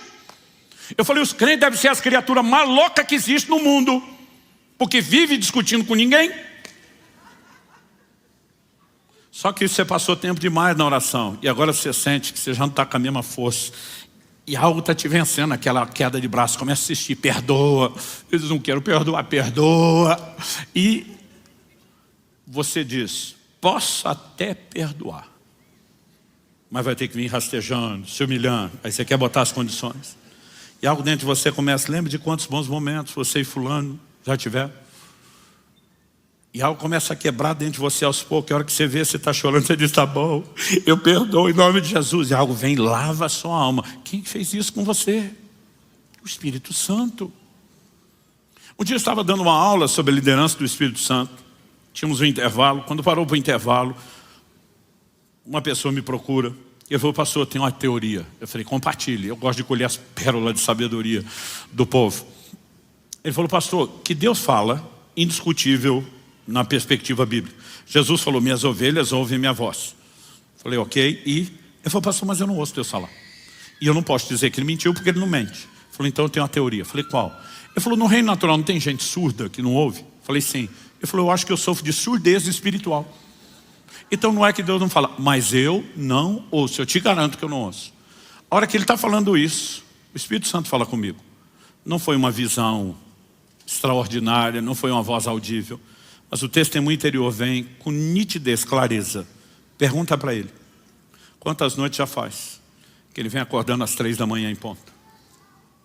Eu falei, os crentes devem ser as criaturas mais loucas que existem no mundo, porque vive discutindo com ninguém. Só que você passou tempo demais na oração e agora você sente que você já não está com a mesma força. E algo está te vencendo, aquela queda de braço. Começa a assistir, perdoa. Eu digo, não quero perdoar, perdoa. E você diz, posso até perdoar, mas vai ter que vir rastejando, se humilhando. Aí você quer botar as condições. E algo dentro de você começa, lembra de quantos bons momentos você e fulano já tiveram? E algo começa a quebrar dentro de você aos poucos. A hora que você vê, você está chorando, você diz, tá bom, eu perdoo em nome de Jesus. E algo vem e lava a sua alma. Quem fez isso com você? O Espírito Santo. Um dia eu estava dando uma aula sobre a liderança do Espírito Santo. Tínhamos um intervalo. Quando parou para o intervalo, uma pessoa me procura. E eu falei, pastor, eu tenho uma teoria. Eu falei, compartilhe. Eu gosto de colher as pérolas de sabedoria do povo. Ele falou, pastor, que Deus fala, indiscutível, na perspectiva bíblica. Jesus falou, minhas ovelhas ouvem minha voz. Falei, ok. E ele falou, pastor, mas eu não ouço Deus falar. E eu não posso dizer que ele mentiu porque ele não mente. Falei, então eu tenho uma teoria. Falei, qual? Ele falou, no reino natural não tem gente surda que não ouve? Falei, sim. Ele falou, eu acho que eu sofro de surdez espiritual. Então não é que Deus não fala, mas eu não ouço. Eu te garanto que eu não ouço. A hora que ele está falando isso, o Espírito Santo fala comigo. Não foi uma visão extraordinária, não foi uma voz audível. Mas o testemunho interior vem com nitidez, clareza. Pergunta para ele, quantas noites já faz que ele vem acordando às 3 da manhã em ponto?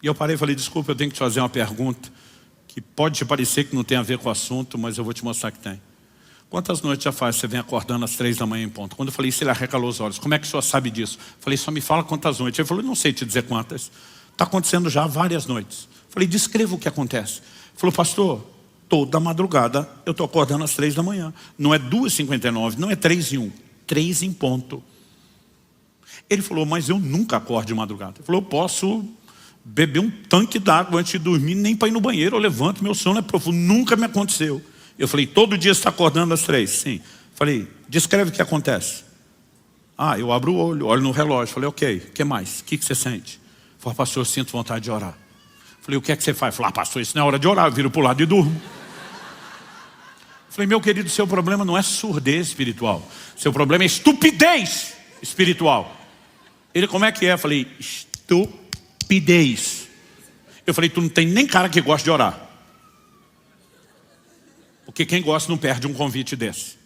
E eu parei e falei, desculpa, eu tenho que te fazer uma pergunta que pode te parecer que não tem a ver com o assunto, mas eu vou te mostrar que tem. Quantas noites já faz que você vem acordando às 3 da manhã em ponto? Quando eu falei isso, ele arregalou os olhos. Como é que o senhor sabe disso? Eu falei, só me fala quantas noites. Ele falou, não sei te dizer quantas. Está acontecendo já várias noites. Eu falei, descreva o que acontece. Ele falou, pastor, toda madrugada eu estou acordando às 3 da manhã. Não é 2h59, não é 3h01. 3 em ponto. Ele falou, mas eu nunca acordo de madrugada. Ele falou, eu posso beber um tanque d'água antes de dormir, nem para ir no banheiro, eu levanto, meu sono é profundo, nunca me aconteceu. Eu falei, todo dia você está acordando às 3? Sim. Falei, descreve o que acontece. Eu abro o olho, olho no relógio. Falei, ok, o que mais? O que você sente? Falei, pastor, eu sinto vontade de orar. Falei, o que é que você faz? Falei, pastor, isso não é hora de orar, eu viro para o lado e durmo. Falei, meu querido, seu problema não é surdez espiritual. Seu problema é estupidez espiritual. Ele, como é que é? Eu falei, estupidez. Eu falei, tu não tem nem cara que gosta de orar. Porque quem gosta não perde um convite desse.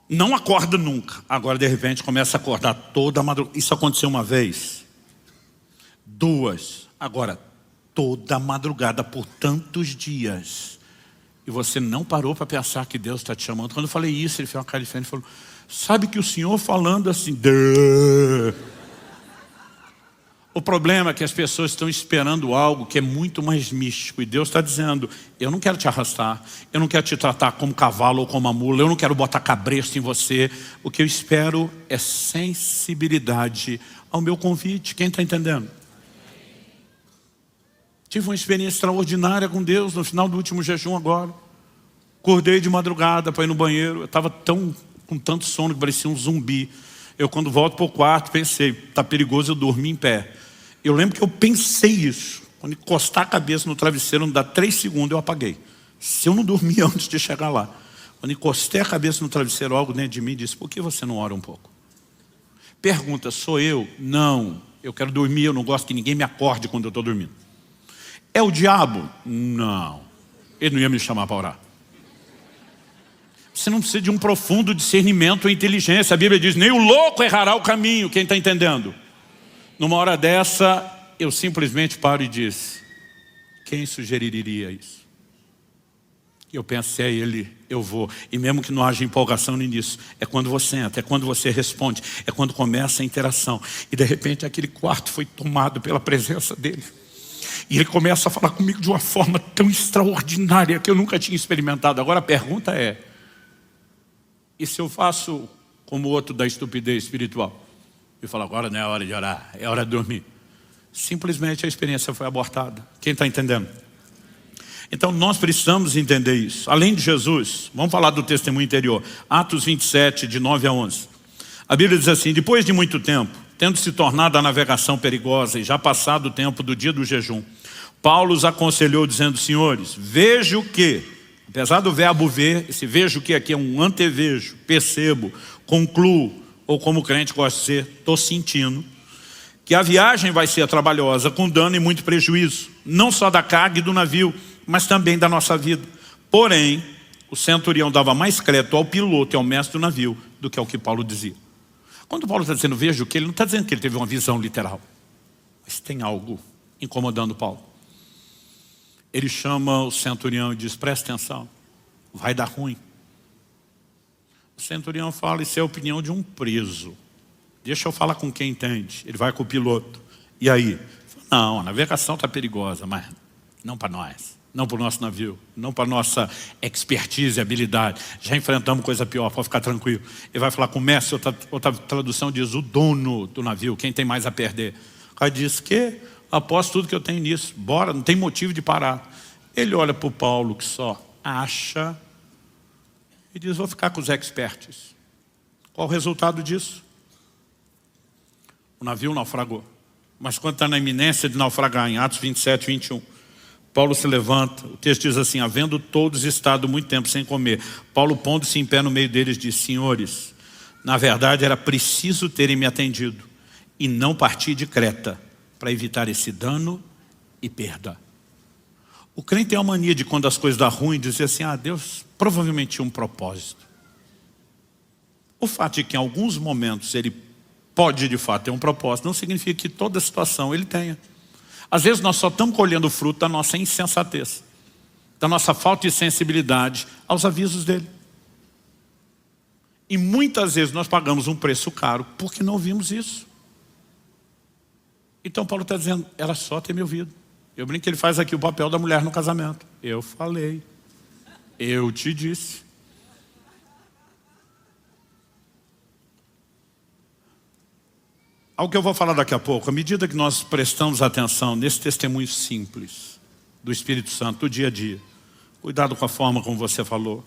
Não acorda nunca. Agora, de repente, começa a acordar toda a madrugada. Isso aconteceu uma vez. 2. Agora, toda a madrugada por tantos dias. E você não parou para pensar que Deus está te chamando. Quando eu falei isso, ele fez uma cara diferente e falou, sabe que o senhor falando assim... O problema é que as pessoas estão esperando algo que é muito mais místico. E Deus está dizendo, eu não quero te arrastar, eu não quero te tratar como cavalo ou como uma mula, eu não quero botar cabresto em você. O que eu espero é sensibilidade ao meu convite. Quem está entendendo? Tive uma experiência extraordinária com Deus no final do último jejum agora. Acordei de madrugada para ir no banheiro. Eu estava com tanto sono que parecia um zumbi. Eu, quando volto para o quarto, pensei, está perigoso eu dormir em pé. Eu lembro que eu pensei isso. Quando encostar a cabeça no travesseiro, não dá 3 segundos, eu apaguei. Se eu não dormir antes de chegar lá. Quando encostei a cabeça no travesseiro, algo dentro de mim disse, por que você não ora um pouco? Pergunta, sou eu? Não. Eu quero dormir, eu não gosto que ninguém me acorde quando eu estou dormindo. É o diabo? Não. Ele não ia me chamar para orar. Você não precisa de um profundo discernimento ou inteligência. A Bíblia diz, nem o louco errará o caminho. Quem está entendendo? Numa hora dessa, eu simplesmente paro e disse, quem sugeriria isso? Eu pensei, ele, eu vou. E mesmo que não haja empolgação nisso, é quando você entra, é quando você responde, é quando começa a interação. E de repente aquele quarto foi tomado pela presença dele. E ele começa a falar comigo de uma forma tão extraordinária que eu nunca tinha experimentado. Agora a pergunta é, e se eu faço como o outro da estupidez espiritual? Eu falo, agora não é hora de orar, é hora de dormir. Simplesmente a experiência foi abortada. Quem está entendendo? Então nós precisamos entender isso. Além de Jesus, vamos falar do testemunho interior. Atos 27, de 9 a 11. A Bíblia diz assim, depois de muito tempo, tendo se tornado a navegação perigosa e já passado o tempo do dia do jejum, Paulo os aconselhou dizendo, senhores, vejo que, apesar do verbo ver, esse vejo que aqui é um antevejo, percebo, concluo, ou como o crente gosta de ser, estou sentindo, que a viagem vai ser trabalhosa, com dano e muito prejuízo, não só da carga e do navio, mas também da nossa vida. Porém, o centurião dava mais crédito ao piloto e ao mestre do navio do que ao que Paulo dizia. Quando Paulo está dizendo vejo o que, ele não está dizendo que ele teve uma visão literal. Mas tem algo incomodando Paulo. Ele chama o centurião e diz, presta atenção, vai dar ruim. O centurião fala, isso é a opinião de um preso. Deixa eu falar com quem entende. Ele vai com o piloto. E aí? Não, a navegação está perigosa, mas não para nós. Não para o nosso navio. Não para a nossa expertise e habilidade. Já enfrentamos coisa pior, pode ficar tranquilo. Ele vai falar com o mestre, outra tradução diz o dono do navio, quem tem mais a perder. O cara diz que aposto tudo que eu tenho nisso. Bora, não tem motivo de parar. Ele olha para o Paulo que só acha e diz, vou ficar com os experts. Qual o resultado disso? O navio naufragou. Mas quando está na iminência de naufragar, em Atos 27, 21, Paulo se levanta, o texto diz assim, havendo todos estado muito tempo sem comer, Paulo pondo-se em pé no meio deles diz, senhores, na verdade era preciso terem me atendido e não partir de Creta para evitar esse dano e perda. O crente tem a mania de quando as coisas dão ruim, dizer assim, Deus provavelmente tinha um propósito. O fato de que em alguns momentos ele pode de fato ter um propósito, não significa que toda situação ele tenha. Às vezes nós só estamos colhendo o fruto da nossa insensatez, da nossa falta de sensibilidade aos avisos dele. E muitas vezes nós pagamos um preço caro porque não vimos isso. Então Paulo está dizendo, era só ter me ouvido. Eu brinco que ele faz aqui o papel da mulher no casamento. Eu falei, eu te disse. Ao que eu vou falar daqui a pouco, à medida que nós prestamos atenção nesse testemunho simples do Espírito Santo, do dia a dia, cuidado com a forma como você falou,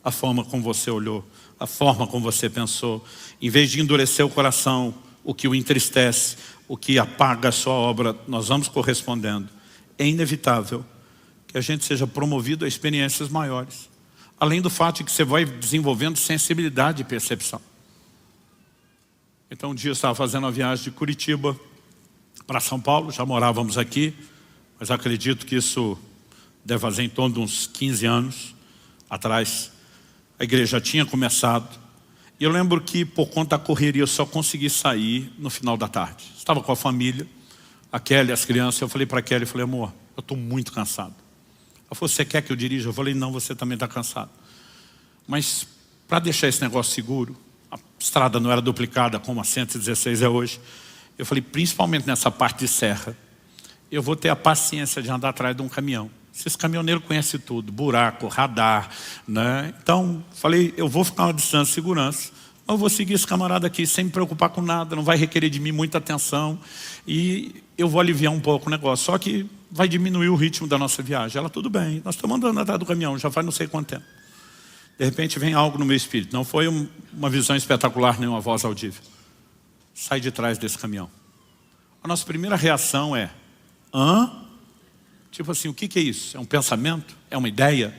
a forma como você olhou, a forma como você pensou. Em vez de endurecer o coração, o que o entristece, o que apaga a sua obra, nós vamos correspondendo. É inevitável que a gente seja promovido a experiências maiores. Além do fato de que você vai desenvolvendo sensibilidade e percepção. Então um dia eu estava fazendo uma viagem de Curitiba para São Paulo, já morávamos aqui, mas acredito que isso deve fazer em torno de uns 15 anos atrás. A igreja tinha começado. E eu lembro que por conta da correria eu só consegui sair no final da tarde. Estava com a família, a Kelly, as crianças. Eu falei para a Kelly, amor, eu estou muito cansado. Ela falou, você quer que eu dirija? Eu falei, não, você também está cansado. Mas para deixar esse negócio seguro, a estrada não era duplicada como a 116 é hoje. Eu falei, principalmente nessa parte de serra, eu vou ter a paciência de andar atrás de um caminhão. Esses caminhoneiros conhecem tudo, buraco, radar, né? Então, falei, eu vou ficar uma distância de segurança, mas eu vou seguir esse camarada aqui sem me preocupar com nada, não vai requerer de mim muita atenção e eu vou aliviar um pouco o negócio. Só que vai diminuir o ritmo da nossa viagem. Ela, tudo bem, nós estamos andando atrás do caminhão, já faz não sei quanto tempo. De repente vem algo no meu espírito, não foi uma visão espetacular, nem uma voz audível. Sai de trás desse caminhão. A nossa primeira reação é, tipo assim, o que é isso? É um pensamento? É uma ideia?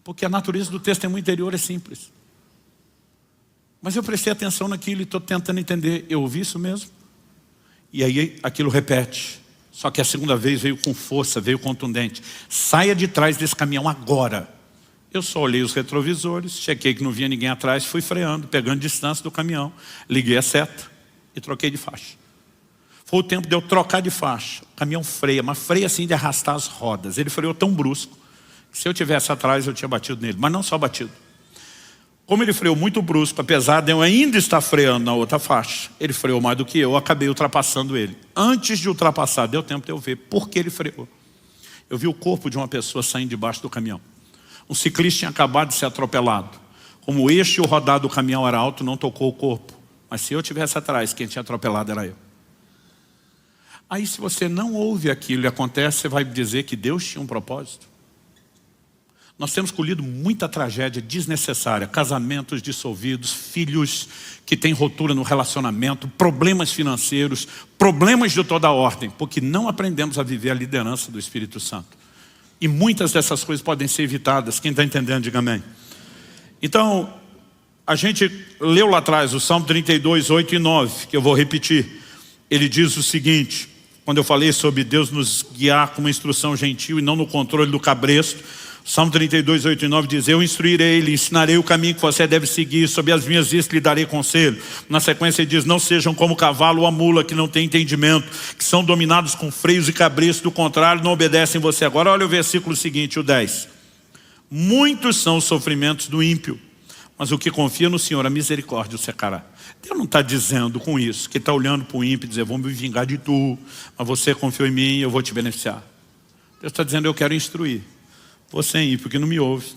Porque a natureza do testemunho interior é simples. Mas eu prestei atenção naquilo e estou tentando entender. Eu ouvi isso mesmo? E aí aquilo repete. Só que a segunda vez veio com força, veio contundente. Saia de trás desse caminhão agora. Eu só olhei os retrovisores, chequei que não vinha ninguém atrás, fui freando, pegando distância do caminhão. Liguei a seta e troquei de faixa. Foi o tempo de eu trocar de faixa. O caminhão freia, mas freia assim de arrastar as rodas. Ele freou tão brusco que se eu tivesse atrás eu tinha batido nele. Mas não só batido. Como ele freou muito brusco, apesar de eu ainda estar freando na outra faixa, ele freou mais do que eu acabei ultrapassando ele. Antes de ultrapassar, deu tempo de eu ver por que ele freou. Eu vi o corpo de uma pessoa saindo debaixo do caminhão. Um ciclista tinha acabado de ser atropelado. Como o eixo e o rodar do caminhão era alto, não tocou o corpo. Mas se eu estivesse atrás, quem tinha atropelado era eu. Aí se você não ouve aquilo e acontece, você vai dizer que Deus tinha um propósito. Nós temos colhido muita tragédia desnecessária, casamentos dissolvidos, filhos que têm ruptura no relacionamento, problemas financeiros, problemas de toda ordem, porque não aprendemos a viver a liderança do Espírito Santo. E muitas dessas coisas podem ser evitadas. Quem está entendendo, diga amém. Então, a gente leu lá atrás o Salmo 32, 8 e 9, que eu vou repetir. Ele diz o seguinte, quando eu falei sobre Deus nos guiar com uma instrução gentil e não no controle do cabresto, Salmo 32, 8 e 9 diz, eu instruirei, lhe ensinarei o caminho que você deve seguir, sob as minhas vistas lhe darei conselho. Na sequência ele diz, não sejam como o cavalo ou a mula que não tem entendimento, que são dominados com freios e cabrestos, do contrário não obedecem você. Agora olha o versículo seguinte, o 10. Muitos são os sofrimentos do ímpio, mas o que confia no Senhor, a misericórdia o secará. Deus não está dizendo com isso, que está olhando para o ímpio e dizer, vou me vingar de tu, mas você confiou em mim, eu vou te beneficiar. Deus está dizendo, eu quero instruir. Você é ímpio que não me ouve,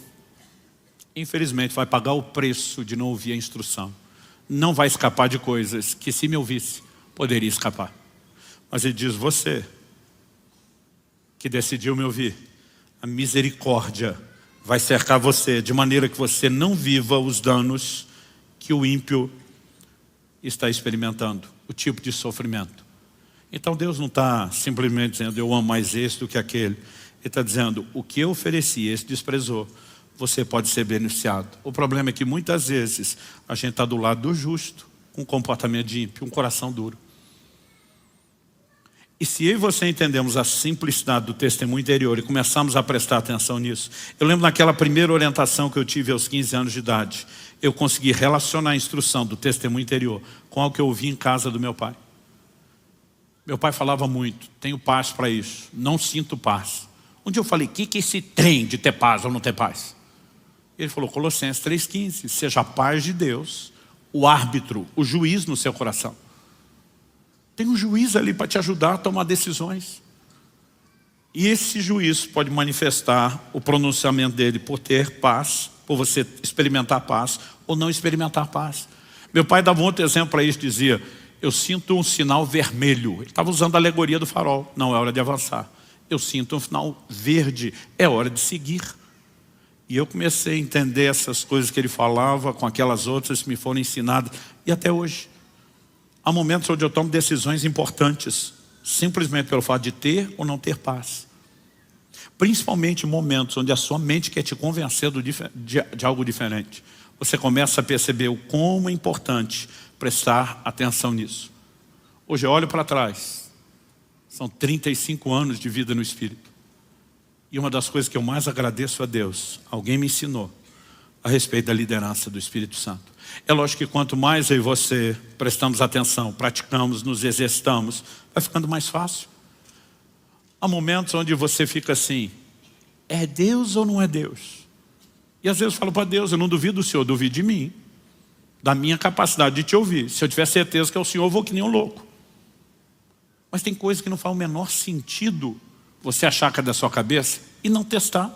infelizmente vai pagar o preço de não ouvir a instrução. Não vai escapar de coisas que se me ouvisse, poderia escapar. Mas ele diz, você que decidiu me ouvir, a misericórdia vai cercar você, de maneira que você não viva os danos que o ímpio está experimentando, o tipo de sofrimento. Então Deus não está simplesmente dizendo, eu amo mais esse do que aquele. Ele está dizendo, o que eu ofereci, esse desprezou, você pode ser beneficiado. O problema é que muitas vezes a gente está do lado do justo, com um comportamento de ímpio, um coração duro. E se eu e você entendemos a simplicidade do testemunho interior e começamos a prestar atenção nisso, eu lembro naquela primeira orientação que eu tive aos 15 anos de idade, eu consegui relacionar a instrução do testemunho interior com algo que eu ouvi em casa do meu pai. Meu pai falava muito, tenho paz para isso, não sinto paz. Um dia eu falei, o que é esse trem de ter paz ou não ter paz? Ele falou, Colossenses 3,15, seja a paz de Deus, o árbitro, o juiz no seu coração. Tem um juiz ali para te ajudar a tomar decisões. E esse juiz pode manifestar o pronunciamento dele por ter paz, por você experimentar paz ou não experimentar paz. Meu pai dava um outro exemplo para isso, dizia, Eu sinto um sinal vermelho. Ele estava usando a alegoria do farol. Não é hora de avançar. Eu sinto um sinal verde. É hora de seguir. E eu comecei a entender essas coisas que ele falava com aquelas outras que me foram ensinadas. E até hoje. Há momentos onde eu tomo decisões importantes, simplesmente pelo fato de ter ou não ter paz. Principalmente momentos onde a sua mente quer te convencer de algo diferente. Você começa a perceber o como é importante prestar atenção nisso. Hoje eu olho para trás. São 35 anos de vida no Espírito. E uma das coisas que eu mais agradeço a Deus, alguém me ensinou a respeito da liderança do Espírito Santo. É lógico que quanto mais eu e você prestamos atenção, praticamos, nos exercitamos, vai ficando mais fácil. Há momentos onde você fica assim, é Deus ou não é Deus? E às vezes eu falo para Deus, eu não duvido do Senhor, duvido de mim, da minha capacidade de te ouvir. Se eu tiver certeza que é o Senhor, eu vou que nem um louco. Mas tem coisas que não faz o menor sentido você achar que é da sua cabeça e não testar.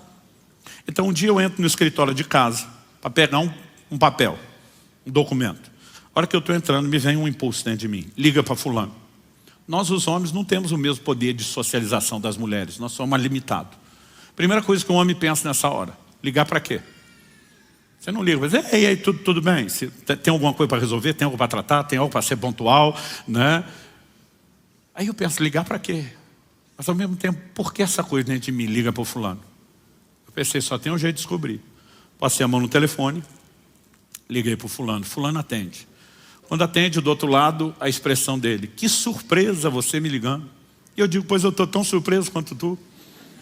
Então um dia eu entro no escritório de casa para pegar um papel, um documento. A hora que eu estou entrando, me vem um impulso dentro de mim. Liga para fulano. Nós os homens não temos o mesmo poder de socialização das mulheres. Nós somos limitados. Primeira coisa que um homem pensa nessa hora. Ligar para quê? Você não liga, mas ei, aí, tudo bem? Se tem alguma coisa para resolver? Tem algo para tratar? Tem algo para ser pontual? Né? Aí eu penso, ligar para quê? Mas ao mesmo tempo, por que essa coisa dentro de mim liga para o fulano? Eu pensei, só tem um jeito de descobrir. Passei a mão no telefone, liguei para o fulano. Fulano atende. Quando atende, do outro lado, a expressão dele. Que surpresa você me ligando. E eu digo, pois eu estou tão surpreso quanto tu,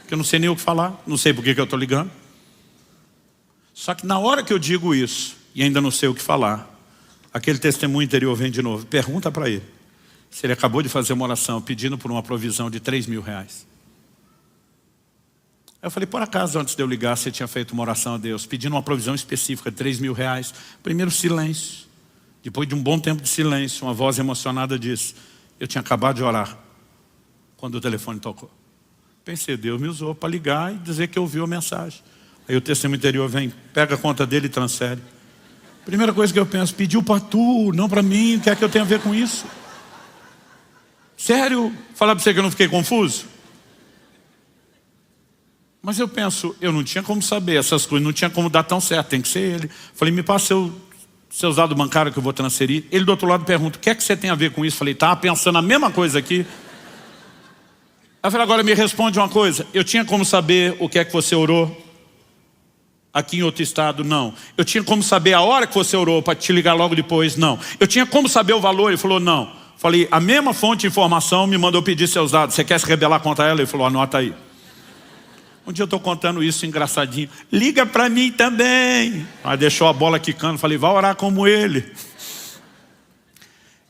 que eu não sei nem o que falar, não sei por que eu estou ligando. Só que na hora que eu digo isso, e ainda não sei o que falar, aquele testemunho interior vem de novo. Pergunta para ele se ele acabou de fazer uma oração pedindo por uma provisão de 3 mil reais. Aí eu falei, por acaso antes de eu ligar você tinha feito uma oração a Deus, pedindo uma provisão específica de 3 mil reais? Primeiro silêncio. Depois de um bom tempo de silêncio, uma voz emocionada disse, eu tinha acabado de orar quando o telefone tocou. Pensei, Deus me usou para ligar e dizer que ouviu a mensagem. Aí o testemunho interior vem, pega a conta dele e transfere. Primeira coisa que eu penso, pediu para tu, não para mim, o que é que eu tenho a ver com isso? Sério? Falar para você que eu não fiquei confuso? Mas eu penso, eu não tinha como saber essas coisas, não tinha como dar tão certo, tem que ser ele. Falei, me passa seus dados bancários que eu vou transferir. Ele do outro lado pergunta, o que é que você tem a ver com isso? Falei, estava pensando a mesma coisa aqui. Aí eu falei, agora me responde uma coisa, eu tinha como saber o que é que você orou aqui em outro estado? Não. Eu tinha como saber a hora que você orou para te ligar logo depois? Não. Eu tinha como saber o valor? Ele falou, não. Falei, a mesma fonte de informação me mandou pedir seus dados, você quer se rebelar contra ela? Ele falou, anota aí. Um dia eu estou contando isso engraçadinho. Liga para mim também. Aí deixou a bola quicando. Falei, vai orar como ele.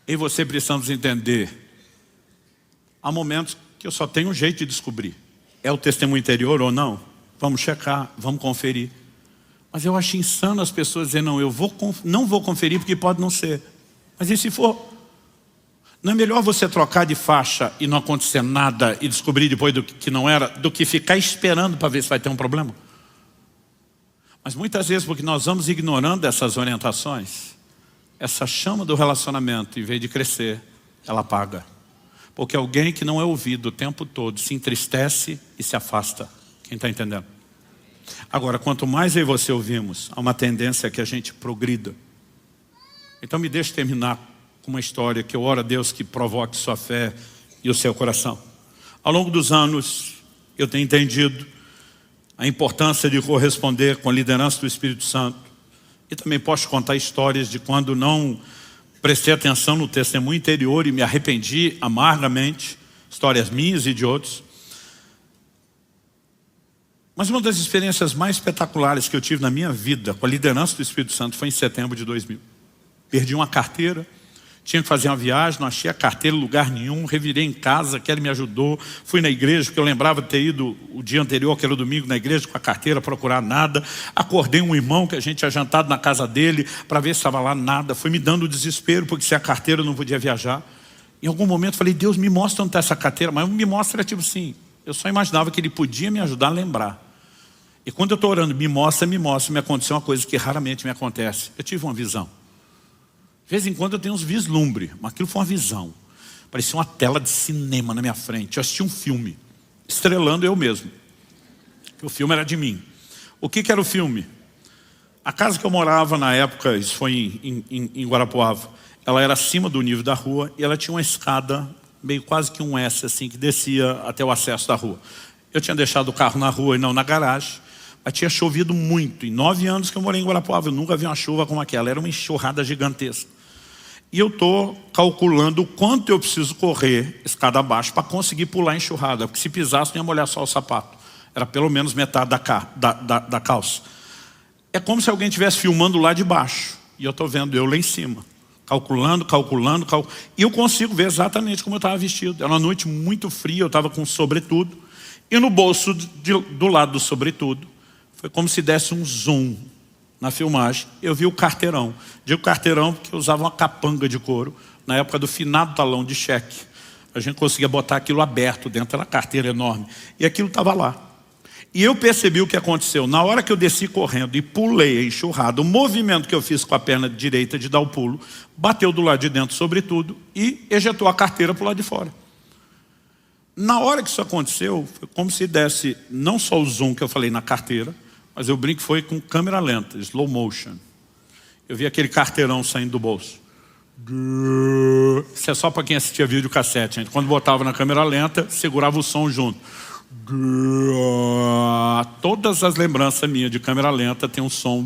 E você precisamos entender. Há momentos que eu só tenho um jeito de descobrir. É o testemunho interior ou não? Vamos checar, vamos conferir. Mas eu acho insano as pessoas dizerem, não, não vou conferir porque pode não ser. Mas e se for? Não é melhor você trocar de faixa e não acontecer nada e descobrir depois do que não era, do que ficar esperando para ver se vai ter um problema? Mas muitas vezes, porque nós vamos ignorando essas orientações, essa chama do relacionamento, em vez de crescer, ela apaga. Porque alguém que não é ouvido o tempo todo se entristece e se afasta. Quem está entendendo? Agora, quanto mais eu e você ouvimos, há uma tendência que a gente progrida. Então me deixe terminar com uma história que eu oro a Deus que provoque sua fé e o seu coração. Ao longo dos anos, eu tenho entendido a importância de corresponder com a liderança do Espírito Santo. E também posso contar histórias de quando não prestei atenção no testemunho interior e me arrependi amargamente, histórias minhas e de outros. Mas uma das experiências mais espetaculares que eu tive na minha vida com a liderança do Espírito Santo foi em setembro de 2000. Perdi uma carteira, tinha que fazer uma viagem, não achei a carteira em lugar nenhum, revirei em casa, que ele me ajudou, fui na igreja, porque eu lembrava de ter ido o dia anterior, que era o domingo, na igreja com a carteira, procurar nada. Acordei um irmão que a gente tinha jantado na casa dele, para ver se estava lá, nada. Foi me dando desespero, porque sem a carteira eu não podia viajar. Em algum momento falei, Deus, me mostra onde está essa carteira, mas me mostra tipo assim, eu só imaginava que ele podia me ajudar a lembrar. E quando eu estou orando, me mostra, me aconteceu uma coisa que raramente me acontece. Eu tive uma visão. vez em quando eu tenho uns vislumbres, mas aquilo foi uma visão. Parecia uma tela de cinema na minha frente. Eu assisti um filme, estrelando eu mesmo. O filme era de mim. O que era o filme? A casa que eu morava na época, isso foi em Guarapuava, ela era acima do nível da rua e ela tinha uma escada, meio quase que um S, assim, que descia até o acesso da rua. Eu tinha deixado o carro na rua e não na garagem, mas tinha chovido muito. Em 9 anos que eu morei em Guarapuava, eu nunca vi uma chuva como aquela. Era uma enxurrada gigantesca. E eu estou calculando o quanto eu preciso correr escada abaixo para conseguir pular a enxurrada, porque se pisasse não ia molhar só o sapato. Era pelo menos metade da calça. É como se alguém estivesse filmando lá de baixo. E eu estou vendo eu lá em cima. Calculando. E eu consigo ver exatamente como eu estava vestido. Era uma noite muito fria, eu estava com sobretudo. E no bolso do lado do sobretudo, foi como se desse um zoom na filmagem. Eu vi o carteirão. Digo carteirão porque eu usava uma capanga de couro. Na época do finado talão de cheque. A gente conseguia botar aquilo aberto dentro da carteira enorme. E aquilo estava lá. E eu percebi o que aconteceu. Na hora que eu desci correndo e pulei a enxurrada, o movimento que eu fiz com a perna direita de dar o pulo, bateu do lado de dentro, sobretudo, e ejetou a carteira para o lado de fora. Na hora que isso aconteceu, foi como se desse não só o zoom que eu falei na carteira, mas eu brinco que foi com câmera lenta, slow motion. Eu vi aquele carteirão saindo do bolso. Isso é só para quem assistia vídeo cassete, gente. Quando botava na câmera lenta, segurava o som junto. Todas as lembranças minhas de câmera lenta tem um som.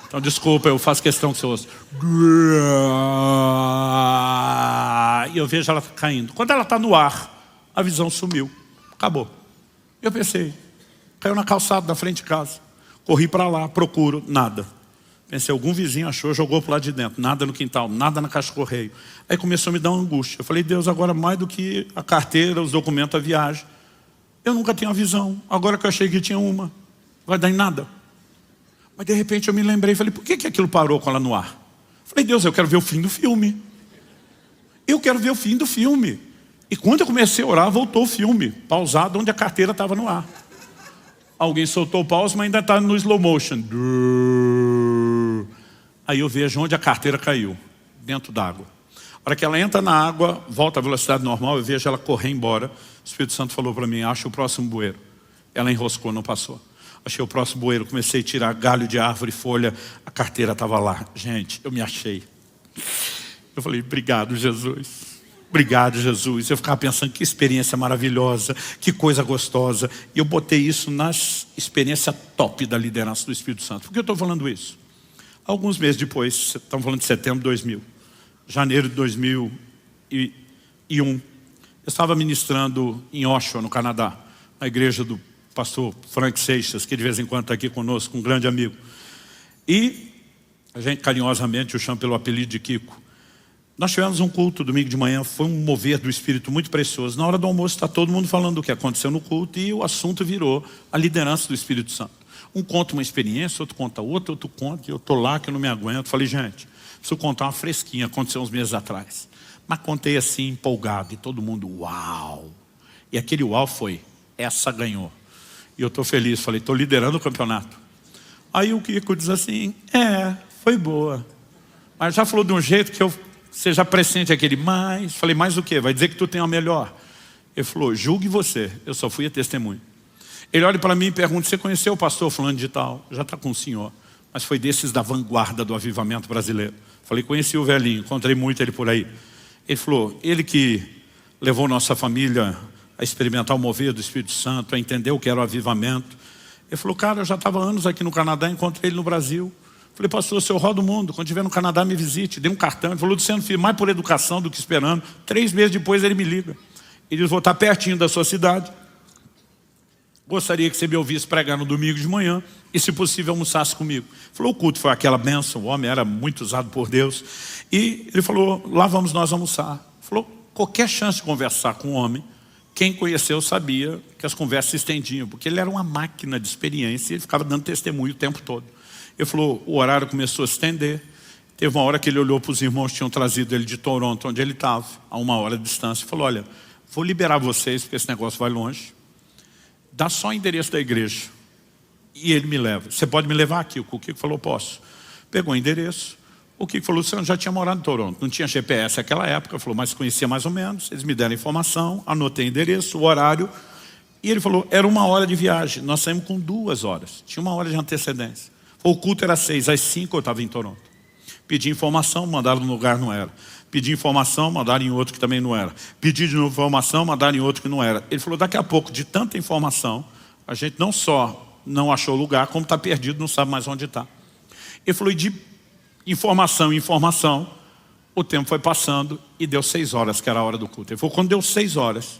Então desculpa, eu faço questão que você ouça. E eu vejo ela caindo. Quando ela está no ar, a visão sumiu. Acabou. Eu pensei, caiu na calçada da frente de casa. Corri para lá, procuro, nada. Pensei, algum vizinho achou, jogou para lá de dentro. Nada no quintal, nada na caixa de correio. Aí começou a me dar uma angústia. Eu falei, Deus, agora mais do que a carteira, os documentos, a viagem. Eu nunca tinha uma visão. Agora que eu achei que tinha uma, vai dar em nada. Mas de repente eu me lembrei, falei, por que aquilo parou com ela no ar? Falei, Deus, eu quero ver o fim do filme. Eu quero ver o fim do filme. E quando eu comecei a orar, voltou o filme, pausado onde a carteira estava no ar. Alguém soltou o pause, mas ainda está no slow motion. Aí eu vejo onde a carteira caiu, dentro d'água. A hora que ela entra na água, volta à velocidade normal, eu vejo ela correr embora. O Espírito Santo falou para mim, acha o próximo bueiro. Ela enroscou, não passou. Achei o próximo bueiro, comecei a tirar galho de árvore, folha, a carteira estava lá. Gente, eu me achei. Eu falei, obrigado, Jesus. Obrigado, Jesus. Eu ficava pensando, que experiência maravilhosa, que coisa gostosa. E eu botei isso nas experiências top da liderança do Espírito Santo. Por que eu estou falando isso? Alguns meses depois, estamos falando de setembro de 2000, janeiro de 2001, eu estava ministrando em Oshawa, no Canadá, na igreja do pastor Frank Seixas, que de vez em quando está aqui conosco, um grande amigo. E a gente carinhosamente o chama pelo apelido de Kiko. Nós tivemos um culto domingo de manhã, foi um mover do Espírito muito precioso. Na hora do almoço está todo mundo falando do que aconteceu no culto e o assunto virou a liderança do Espírito Santo. Um conta uma experiência, outro conta outra, outro conta, e eu estou lá que eu não me aguento. Falei, gente, preciso contar uma fresquinha, aconteceu uns meses atrás. Mas contei assim, empolgado, e todo mundo, uau! E aquele uau foi, essa ganhou. E eu estou feliz, falei, estou liderando o campeonato. Aí o Kiko diz assim, foi boa. Mas já falou de um jeito que você já pressente aquele mais. Falei, mais o quê? Vai dizer que tu tem a melhor. Ele falou, julgue você, eu só fui a testemunho. Ele olha para mim e pergunta, você conheceu o pastor fulano de tal? Já está com o senhor. Mas foi desses da vanguarda do avivamento brasileiro. Falei, conheci o velhinho, encontrei muito ele por aí. Ele falou, ele que levou nossa família a experimentar o mover do Espírito Santo, a entender o que era o avivamento. Ele falou, cara, eu já estava há anos aqui no Canadá, encontrei ele no Brasil. Falei, pastor, o senhor roda o mundo, quando estiver no Canadá me visite. Dei um cartão, ele falou, Luciano, filho, mais por educação do que esperando. 3 meses depois ele me liga. Ele diz, vou estar pertinho da sua cidade. Gostaria que você me ouvisse pregar no domingo de manhã e, se possível, almoçasse comigo. Falou, o culto foi aquela bênção, o homem era muito usado por Deus. E ele falou, lá vamos nós almoçar. Falou, qualquer chance de conversar com o homem, quem conheceu sabia que as conversas se estendiam, porque ele era uma máquina de experiência e ele ficava dando testemunho o tempo todo. Ele falou, o horário começou a se estender. Teve uma hora que ele olhou para os irmãos que tinham trazido ele de Toronto, onde ele estava, a 1 hora de distância, e falou, olha, vou liberar vocês, porque esse negócio vai longe. Dá só o endereço da igreja. E ele me leva. Você pode me levar aqui? O Kiko falou, posso. Pegou o endereço, O Kiko falou, Luciano, já tinha morado em Toronto, não tinha GPS naquela época. Falou, mas conhecia mais ou menos. Eles me deram informação, anotei o endereço, o horário. E ele falou, era 1 hora de viagem. Nós saímos com 2 horas. Tinha 1 hora de antecedência. O culto era 6, às 5 eu estava em Toronto. Pedi informação, mandaram num lugar, não era. Pedi informação, mandaram em outro que também não era. Pedi de novo informação, mandaram em outro que não era. Ele falou, daqui a pouco, de tanta informação, a gente não só não achou lugar, como está perdido, não sabe mais onde está. Ele falou, e de informação em informação, o tempo foi passando e deu 6 horas, que era a hora do culto. Ele falou, quando deu 6 horas,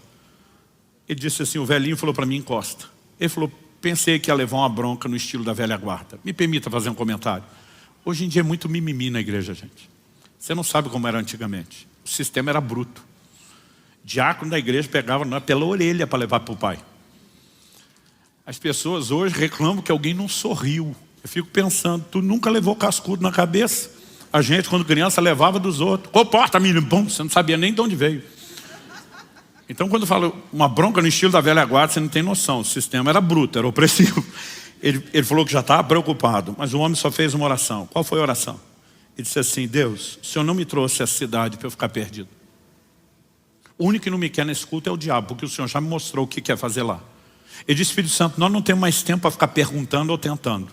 ele disse assim, o velhinho falou para mim, encosta. Ele falou, pensei que ia levar uma bronca no estilo da velha guarda. Me permita fazer um comentário. Hoje em dia é muito mimimi na igreja, gente. Você não sabe como era antigamente. O sistema era bruto. Diácono da igreja pegava pela orelha para levar para o pai. As pessoas hoje reclamam que alguém não sorriu. Eu fico pensando, tu nunca levou cascudo na cabeça? A gente, quando criança, levava dos outros. Comporta, menino, bom, você não sabia nem de onde veio. Então, quando eu falo uma bronca no estilo da velha guarda, você não tem noção. O sistema era bruto, era opressivo. Ele falou que já estava preocupado, mas o homem só fez uma oração. Qual foi a oração? Ele disse assim, Deus, o Senhor não me trouxe essa cidade para eu ficar perdido. O único que não me quer nesse culto é o diabo, porque o Senhor já me mostrou o que quer fazer lá. Ele disse, Espírito Santo, nós não temos mais tempo para ficar perguntando ou tentando.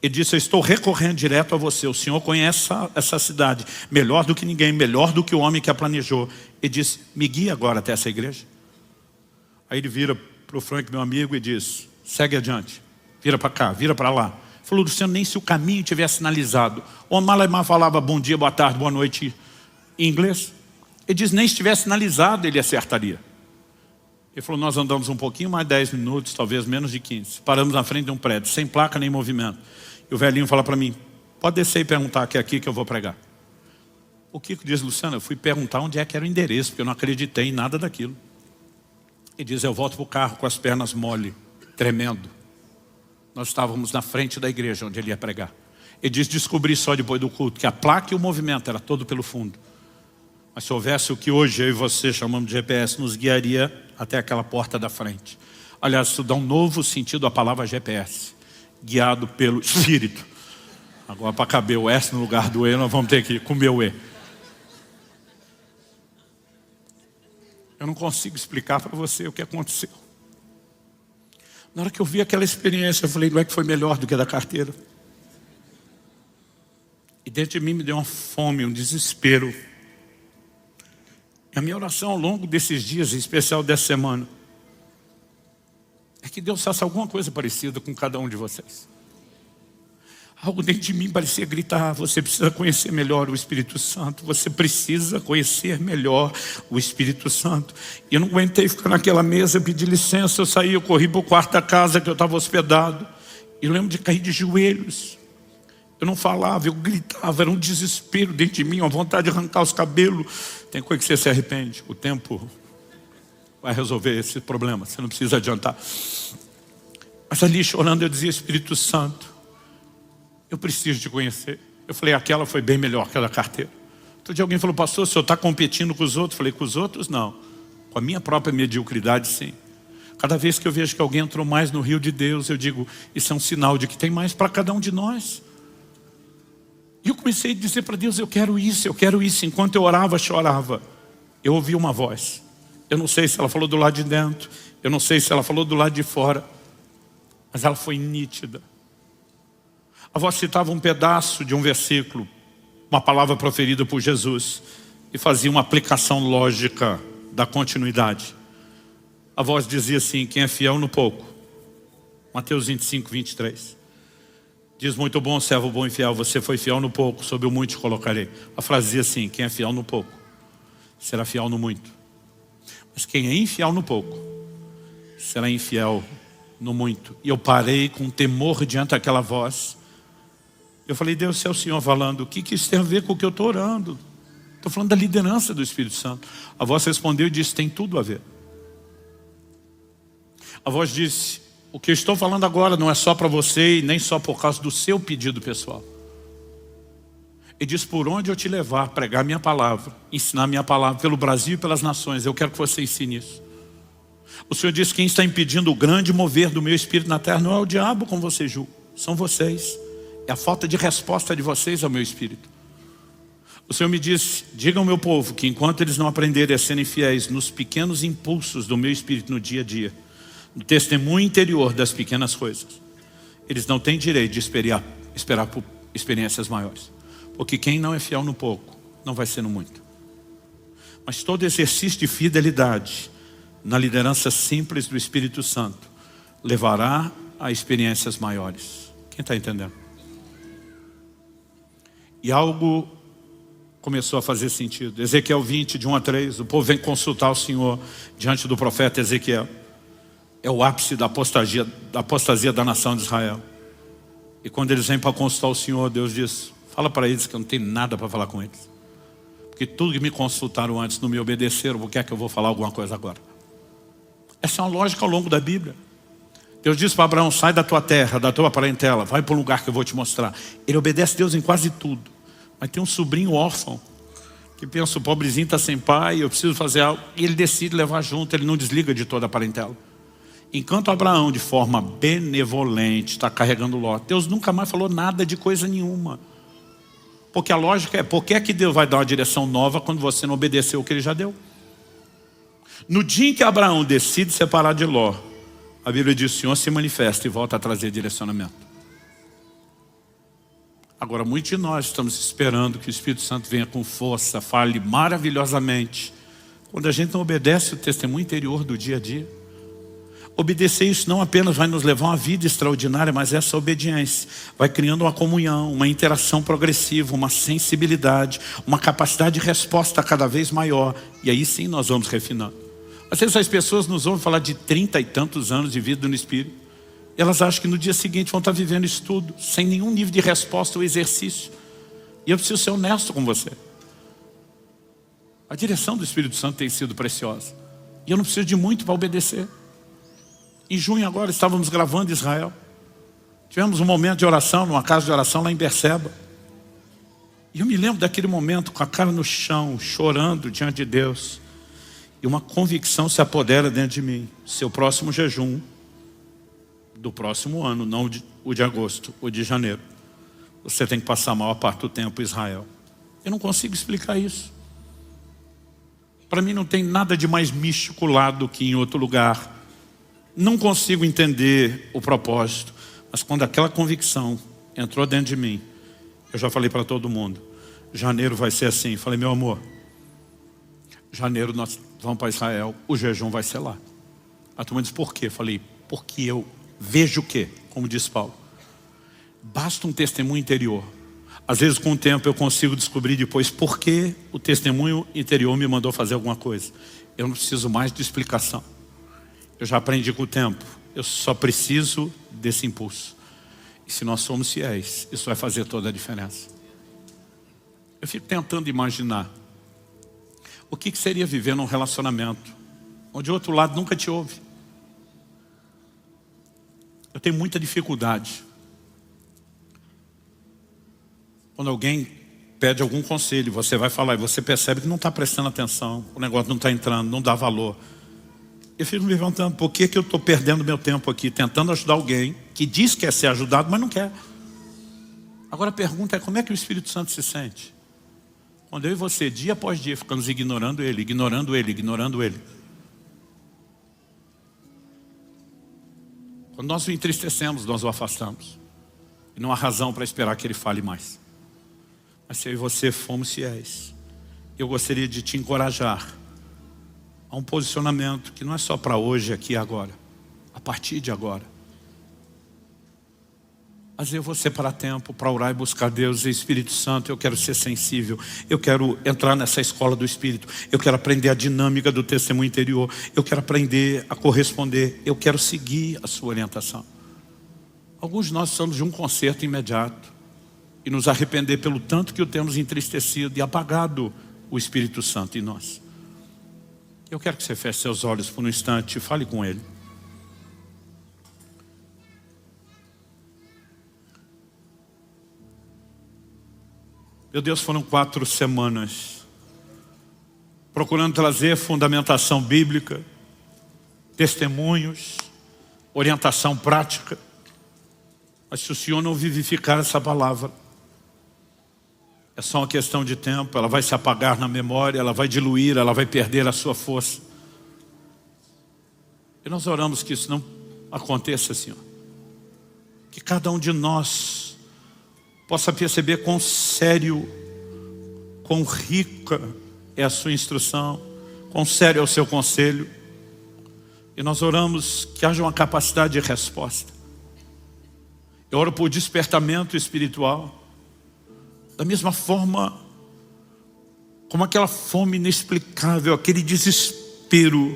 Ele disse, eu estou recorrendo direto a você. O Senhor conhece essa cidade melhor do que ninguém, melhor do que o homem que a planejou. Ele disse, me guia agora até essa igreja. Aí ele vira para o Frank, meu amigo, e diz, segue adiante. Vira para cá, vira para lá. Ele falou, Luciano, nem se o caminho tivesse sinalizado. O Malemar falava bom dia, boa tarde, boa noite em inglês. Ele diz, nem se tivesse sinalizado, ele acertaria. Ele falou, nós andamos um pouquinho mais 10 minutos, talvez menos de 15. Paramos na frente de um prédio, sem placa nem movimento. E o velhinho fala para mim, pode descer e perguntar que é aqui que eu vou pregar. O Kiko diz, Luciano, eu fui perguntar onde é que era o endereço, porque eu não acreditei em nada daquilo. Ele diz, eu volto para o carro com as pernas mole, tremendo. Nós estávamos na frente da igreja onde ele ia pregar. Ele diz, descobri só depois do culto que a placa e o movimento era todo pelo fundo. Mas se houvesse o que hoje eu e você chamamos de GPS, nos guiaria até aquela porta da frente. Aliás, isso dá um novo sentido à palavra GPS. Guiado pelo Espírito. Agora, para caber o S no lugar do E, nós vamos ter que comer o E. Eu não consigo explicar para você o que aconteceu. Na hora que eu vi aquela experiência, eu falei, não é que foi melhor do que a da carteira? E dentro de mim me deu uma fome, um desespero. E a minha oração ao longo desses dias, em especial dessa semana, é que Deus faça alguma coisa parecida com cada um de vocês. Algo dentro de mim parecia gritar, você precisa conhecer melhor o Espírito Santo, você precisa conhecer melhor o Espírito Santo. E eu não aguentei ficar naquela mesa, eu pedi licença, eu saí, eu corri para o quarto da casa que eu estava hospedado. E eu lembro de cair de joelhos. Eu não falava, eu gritava, era um desespero dentro de mim, uma vontade de arrancar os cabelos. Tem coisa que você se arrepende, o tempo vai resolver esse problema, você não precisa adiantar. Mas ali chorando eu dizia, Espírito Santo, eu preciso te conhecer. Eu falei, aquela foi bem melhor que a da carteira. Outro dia alguém falou, pastor, o senhor está competindo com os outros? Eu falei, com os outros não, com a minha própria mediocridade sim. Cada vez que eu vejo que alguém entrou mais no rio de Deus, eu digo, isso é um sinal de que tem mais para cada um de nós. E eu comecei a dizer para Deus, eu quero isso. Enquanto eu orava, chorava, eu ouvi uma voz. Eu não sei se ela falou do lado de dentro, eu não sei se ela falou do lado de fora, mas ela foi nítida. A voz citava um pedaço de um versículo, uma palavra proferida por Jesus, e fazia uma aplicação lógica da continuidade. A voz dizia assim, quem é fiel no pouco, Mateus 25, 23. Diz, muito bom, servo bom e fiel, você foi fiel no pouco, sobre o muito te colocarei. A frase dizia assim, quem é fiel no pouco, será fiel no muito. Mas quem é infiel no pouco, será infiel no muito. E eu parei com temor diante daquela voz. Eu falei, Deus, se é o Senhor falando, o que isso tem a ver com o que eu estou orando? Estou falando da liderança do Espírito Santo. A voz respondeu e disse, tem tudo a ver. A voz disse, o que eu estou falando agora não é só para você e nem só por causa do seu pedido pessoal. E diz, por onde eu te levar, pregar minha palavra, ensinar minha palavra pelo Brasil e pelas nações, eu quero que você ensine isso. O Senhor diz, quem está impedindo o grande mover do meu Espírito na terra não é o diabo, como você julga, são vocês. É a falta de resposta de vocês ao meu Espírito. O Senhor me disse, diga ao meu povo que enquanto eles não aprenderem a serem fiéis nos pequenos impulsos do meu espírito no dia a dia, no testemunho interior das pequenas coisas, eles não têm direito de esperar por experiências maiores. Porque quem não é fiel no pouco, não vai ser no muito. Mas todo exercício de fidelidade na liderança simples do Espírito Santo levará a experiências maiores. Quem está entendendo? E algo começou a fazer sentido. Ezequiel 20, de 1 a 3, o povo vem consultar o Senhor diante do profeta Ezequiel. É o ápice da apostasia da nação de Israel. E quando eles vêm para consultar o Senhor, Deus diz, fala para eles que eu não tenho nada para falar com eles. Porque tudo que me consultaram antes não me obedeceram, por que é que eu vou falar alguma coisa agora? Essa é uma lógica ao longo da Bíblia. Deus disse para Abraão, sai da tua terra, da tua parentela, vai para um lugar que eu vou te mostrar. Ele obedece a Deus em quase tudo. Mas tem um sobrinho órfão, que pensa, o pobrezinho está sem pai, eu preciso fazer algo. E ele decide levar junto, ele não desliga de toda a parentela. Enquanto Abraão, de forma benevolente, está carregando Ló, Deus nunca mais falou nada de coisa nenhuma. Porque a lógica é, por que é que Deus vai dar uma direção nova quando você não obedeceu o que ele já deu? No dia em que Abraão decide separar de Ló, a Bíblia diz, o Senhor se manifesta e volta a trazer direcionamento. Agora, muitos de nós estamos esperando que o Espírito Santo venha com força, fale maravilhosamente. Quando a gente não obedece o testemunho interior do dia a dia. Obedecer isso não apenas vai nos levar a uma vida extraordinária, mas essa obediência vai criando uma comunhão, uma interação progressiva, uma sensibilidade, uma capacidade de resposta cada vez maior. E aí sim nós vamos refinando. Às vezes as pessoas nos ouvem falar de 30 e tantos anos de vida no Espírito. Elas acham que no dia seguinte vão estar vivendo isso tudo, sem nenhum nível de resposta ou exercício. E eu preciso ser honesto com você. A direção do Espírito Santo tem sido preciosa. E eu não preciso de muito para obedecer. Em junho agora estávamos gravando em Israel. Tivemos um momento de oração, numa casa de oração lá em Berseba. E eu me lembro daquele momento com a cara no chão, chorando diante de Deus. E uma convicção se apodera dentro de mim. Seu próximo jejum do próximo ano, não o de agosto, o de janeiro, você tem que passar a maior parte do tempo em Israel. Eu não consigo explicar isso. Para mim não tem nada de mais místico lá do que em outro lugar. Não consigo entender o propósito. Mas quando aquela convicção entrou dentro de mim, eu já falei para todo mundo, janeiro vai ser assim. Falei, meu amor, janeiro nós vamos para Israel, o jejum vai ser lá. A turma disse, por quê? Falei, porque eu vejo o quê? Como diz Paulo. Basta um testemunho interior. Às vezes com o tempo eu consigo descobrir depois por que o testemunho interior me mandou fazer alguma coisa. Eu não preciso mais de explicação. Eu já aprendi com o tempo. Eu só preciso desse impulso. E se nós somos fiéis, isso vai fazer toda a diferença. Eu fico tentando imaginar o que seria viver num relacionamento onde o outro lado nunca te ouve. Eu tenho muita dificuldade. Quando alguém pede algum conselho, você vai falar e você percebe que não está prestando atenção, o negócio não está entrando, não dá valor. Eu fico me perguntando, por que eu estou perdendo meu tempo aqui, tentando ajudar alguém que diz que quer ser ajudado, mas não quer. Agora a pergunta é, como é que o Espírito Santo se sente? Quando eu e você, dia após dia, ficamos ignorando Ele, ignorando Ele, ignorando Ele. Quando nós o entristecemos, nós o afastamos. E não há razão para esperar que Ele fale mais. Mas se eu e você fomos fiéis, eu gostaria de te encorajar a um posicionamento que não é só para hoje, aqui e agora. A partir de agora. Mas eu vou separar tempo para orar e buscar Deus e Espírito Santo. Eu quero ser sensível. Eu quero entrar nessa escola do Espírito. Eu quero aprender a dinâmica do testemunho interior. Eu quero aprender a corresponder. Eu quero seguir a sua orientação. Alguns de nós somos de um conserto imediato e nos arrepender pelo tanto que o temos entristecido e apagado o Espírito Santo em nós. Eu quero que você feche seus olhos por um instante e fale com Ele. Meu Deus, foram 4 semanas procurando trazer fundamentação bíblica, testemunhos, orientação prática. Mas se o Senhor não vivificar essa palavra, É só uma questão de tempo, ela vai se apagar na memória, ela vai diluir, ela vai perder a sua força. E nós oramos que isso não aconteça, Senhor. Que cada um de nós possa perceber quão sério, quão rica é a sua instrução, quão sério é o seu conselho. E nós oramos que haja uma capacidade de resposta. Eu oro por despertamento espiritual. Da mesma forma como aquela fome inexplicável, aquele desespero,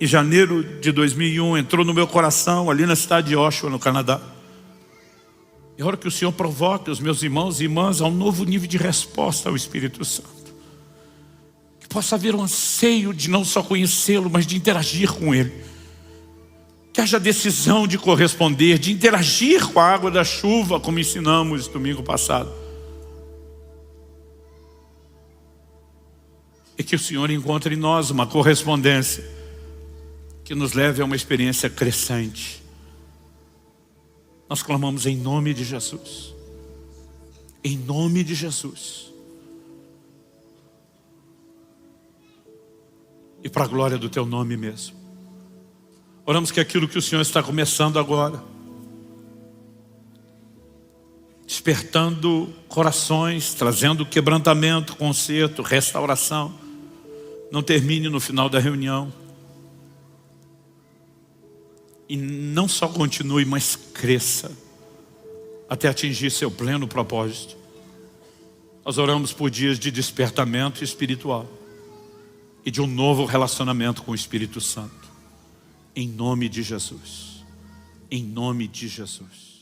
em janeiro de 2001, entrou no meu coração, ali na cidade de Oshawa, no Canadá. Eu oro que o Senhor provoque os meus irmãos e irmãs a um novo nível de resposta ao Espírito Santo. Que possa haver um anseio de não só conhecê-lo, mas de interagir com Ele. Que haja decisão de corresponder, de interagir com a água da chuva, como ensinamos domingo passado. E que o Senhor encontre em nós uma correspondência que nos leve a uma experiência crescente. Nós clamamos em nome de Jesus. Em nome de Jesus. E para a glória do Teu nome mesmo. Oramos que aquilo que o Senhor está começando agora, despertando corações, trazendo quebrantamento, conserto, restauração, não termine no final da reunião. E não só continue, mas cresça até atingir seu pleno propósito. Nós oramos por dias de despertamento espiritual e de um novo relacionamento com o Espírito Santo. Em nome de Jesus. Em nome de Jesus.